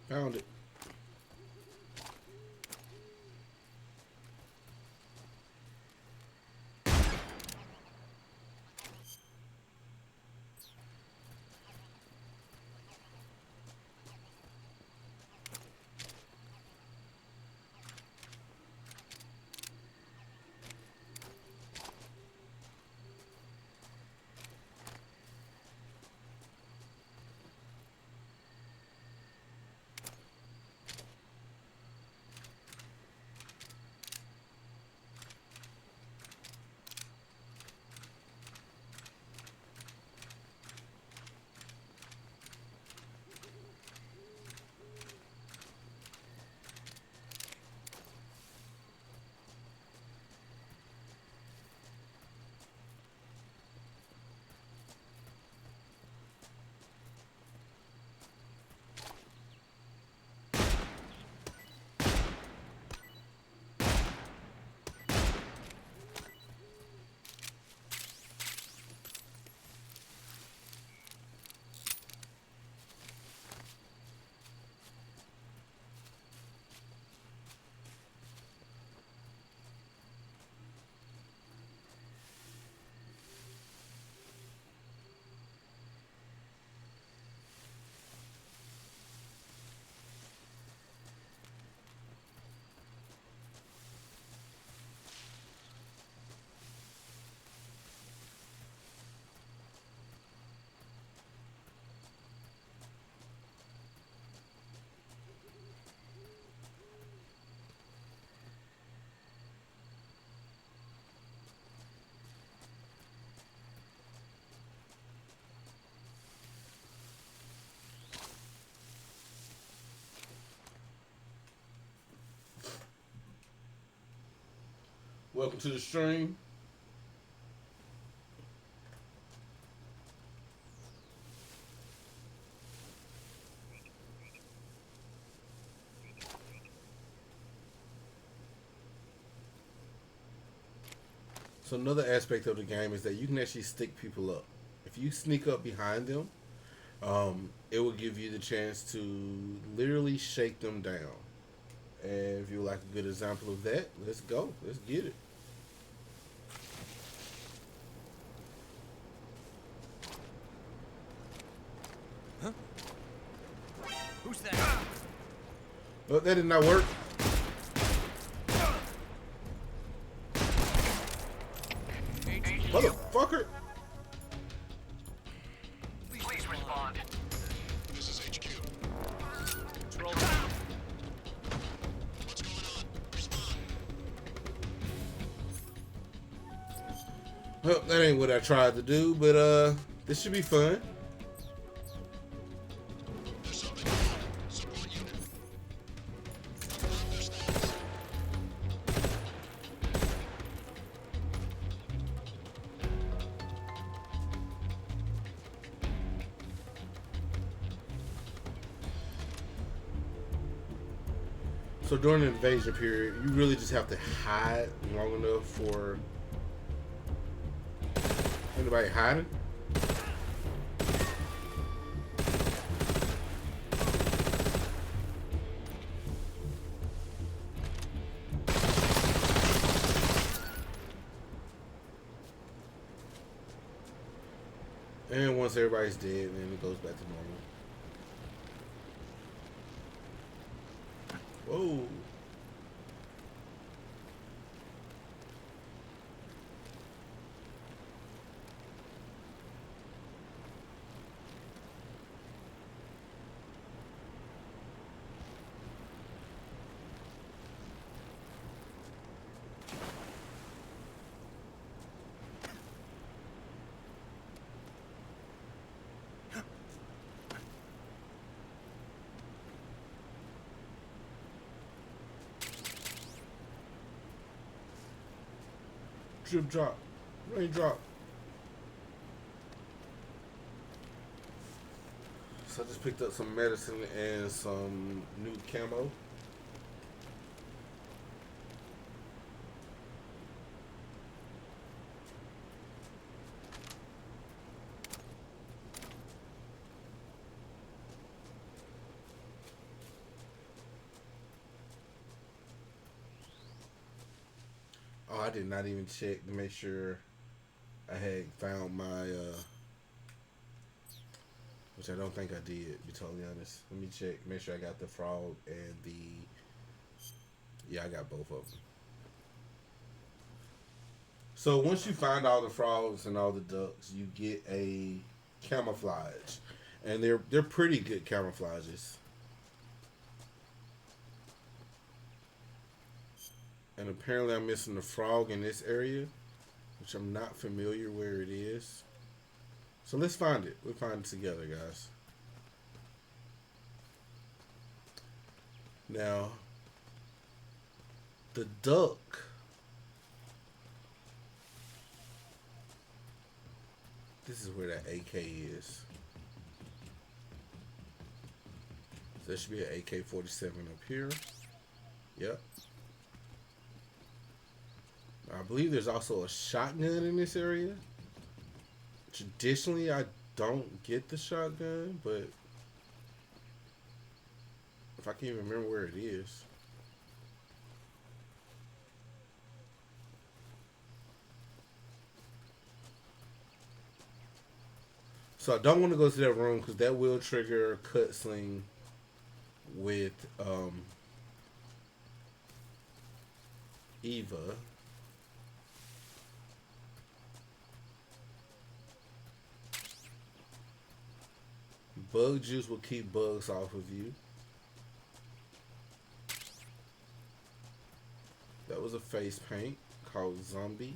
Found it. Welcome to the stream. So another aspect of the game is that you can actually stick people up. If you sneak up behind them, it will give you the chance to literally shake them down. And if you like a good example of that, let's go. Let's get it. Huh? Who's that? Well, that did not work. Motherfucker! Please respond. This is HQ. Control. What's going on? Respond. Well, that ain't what I tried to do, but this should be fun. There's something wrong. Support unit. Confirm their status. So during the invasion period, you really just have to hide long enough for anybody hiding. And once everybody's dead, then it goes back to normal. Whoa. Drip drop. Raindrop. So I just picked up some medicine and some new camo. Oh, I did not even check to make sure I had found my, which I don't think I did, to be totally honest. Let me check, make sure I got the frog and yeah, I got both of them. So once you find all the frogs and all the ducks, you get a camouflage. And they're pretty good camouflages. And apparently I'm missing the frog in this area, which I'm not familiar where it is. So let's find it. We'll find it together, guys. Now, the duck. This is where that AK is. So there should be an AK-47 up here. Yep. I believe there's also a shotgun in this area. Traditionally, I don't get the shotgun, but if I can't even remember where it is. So I don't want to go to that room because that will trigger a cutscene with Eva. Bug juice will keep bugs off of you. That was a face paint called Zombie.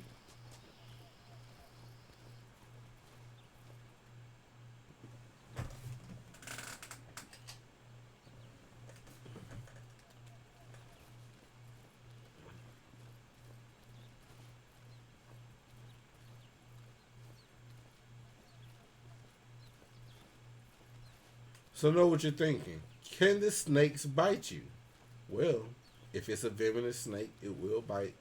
So know what you're thinking. Can the snakes bite you? Well, if it's a venomous snake, it will bite,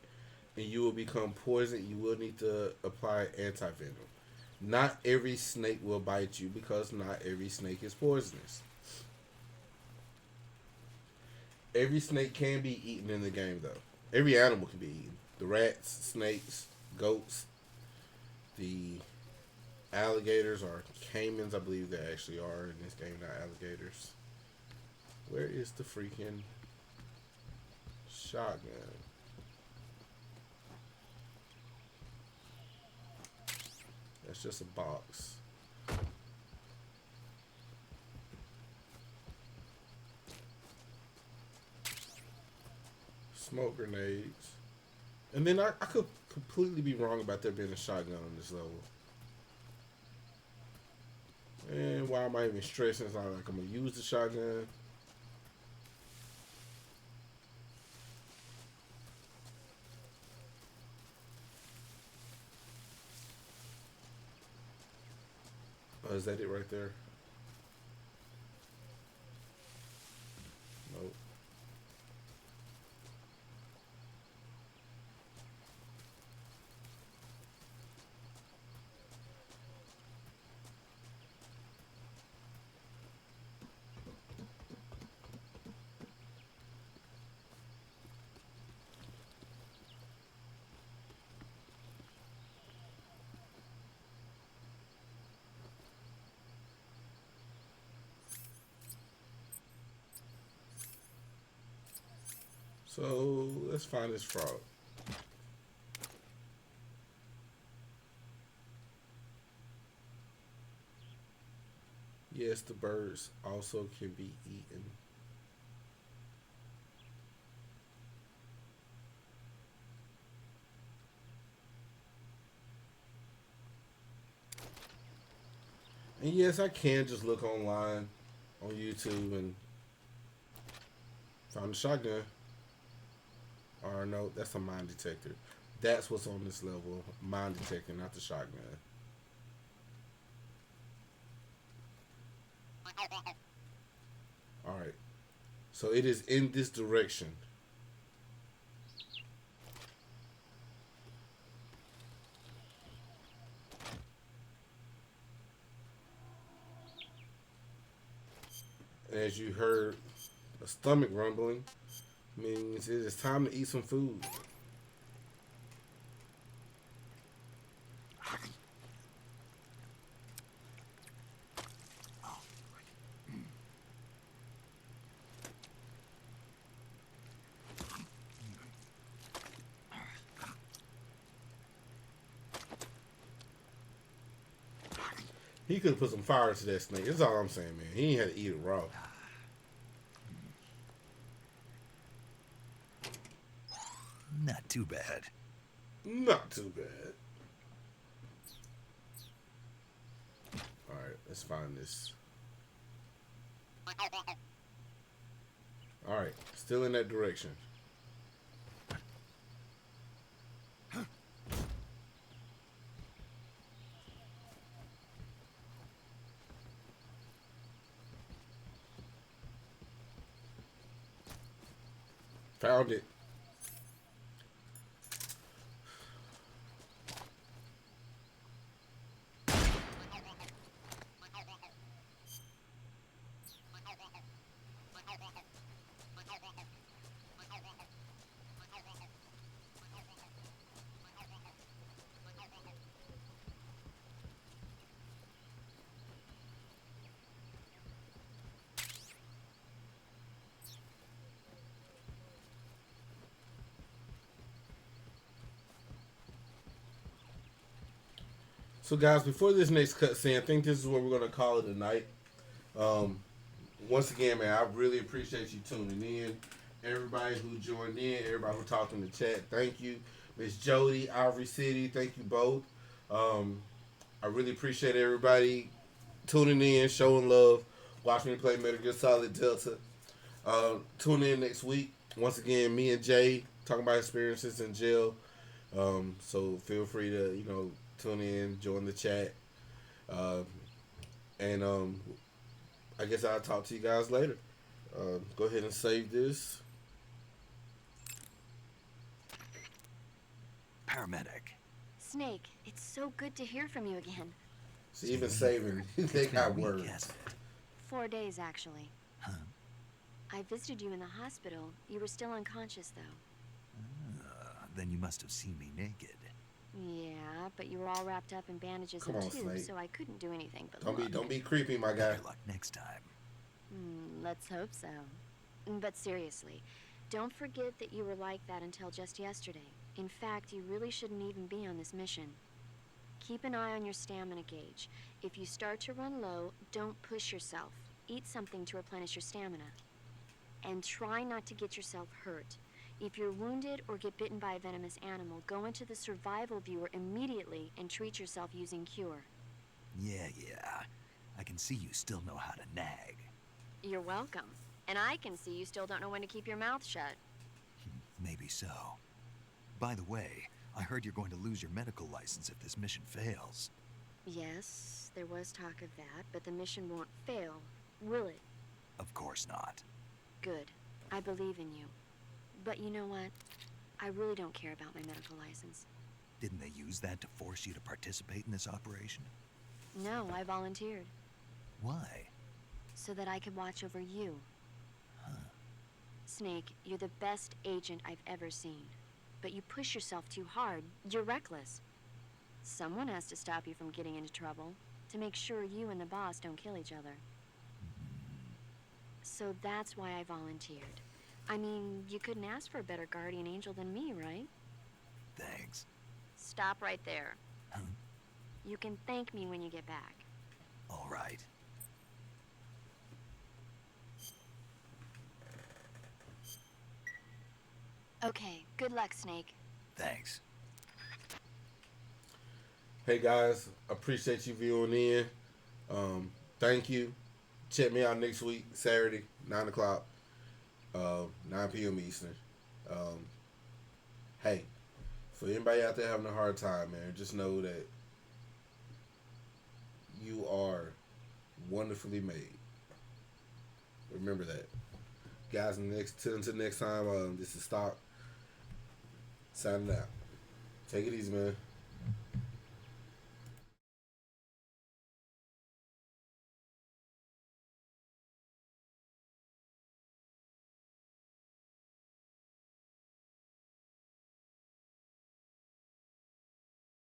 and you will become poisoned. You will need to apply anti-venom. Not every snake will bite you because not every snake is poisonous. Every snake can be eaten in the game, though. Every animal can be eaten. The rats, snakes, goats, the alligators or caimans, I believe they actually are in this game, not alligators. Where is the freaking shotgun? That's just a box. Smoke grenades. And then I could completely be wrong about there being a shotgun on this level. And why am I even stressing? It's not like I'm going to use the shotgun. Oh, is that it right there? Nope. So let's find this frog. Yes, the birds also can be eaten. And yes, I can just look online on YouTube and find a shotgun. Or no, that's a mine detector. That's what's on this level. Mine detector, not the shotgun. Alright. So it is in this direction. And as you heard, a stomach rumbling means it is time to eat some food. He could have put some fire to that snake. That's all I'm saying, man. He ain't had to eat it raw. Not too bad. Not too bad. Alright, let's find this. Alright, still in that direction. Found it. So guys, before this next cutscene, I think this is what we're going to call it a night. Once again, man, I really appreciate you tuning in. Everybody who joined in, everybody who talked in the chat, thank you. Miss Jody, Ivory City, thank you both. I really appreciate everybody tuning in, showing love, watching me play Metal Gear Solid Delta. Tune in next week. Once again, me and Jay talking about experiences in jail. So feel free to, tune in, join the chat. And I guess I'll talk to you guys later. Go ahead and save this. Paramedic. Snake, it's so good to hear from you again. So even saving, they got words. 4 days, actually. Huh? I visited you in the hospital. You were still unconscious, though. Then you must have seen me naked. Yeah, but you were all wrapped up in bandages Come and on, tubes, Snake. so I couldn't do anything but Don't be creepy, my guy. Good luck next time. Let's hope so. But seriously, don't forget that you were like that until just yesterday. In fact, you really shouldn't even be on this mission. Keep an eye on your stamina gauge. If you start to run low, don't push yourself. Eat something to replenish your stamina. And try not to get yourself hurt. If you're wounded or get bitten by a venomous animal, go into the survival viewer immediately and treat yourself using Cure. Yeah. I can see you still know how to nag. You're welcome. And I can see you still don't know when to keep your mouth shut. Maybe so. By the way, I heard you're going to lose your medical license if this mission fails. Yes, there was talk of that, but the mission won't fail, will it? Of course not. Good. I believe in you. But you know what? I really don't care about my medical license. Didn't they use that to force you to participate in this operation? No, I volunteered. Why? So that I could watch over you. Huh. Snake, you're the best agent I've ever seen. But you push yourself too hard. You're reckless. Someone has to stop you from getting into trouble, to make sure you and the boss don't kill each other. So that's why I volunteered. I mean, you couldn't ask for a better guardian angel than me, right? Thanks. Stop right there. Huh? You can thank me when you get back. All right. Okay, good luck, Snake. Thanks. Hey guys, appreciate you viewing in. Thank you. Check me out next week, Saturday, 9 o'clock, 9 p.m. Eastern. Hey, for anybody out there having a hard time, man, just know that you are wonderfully made. Remember that. Guys, until next time, this is Stock signing out. Take it easy, man.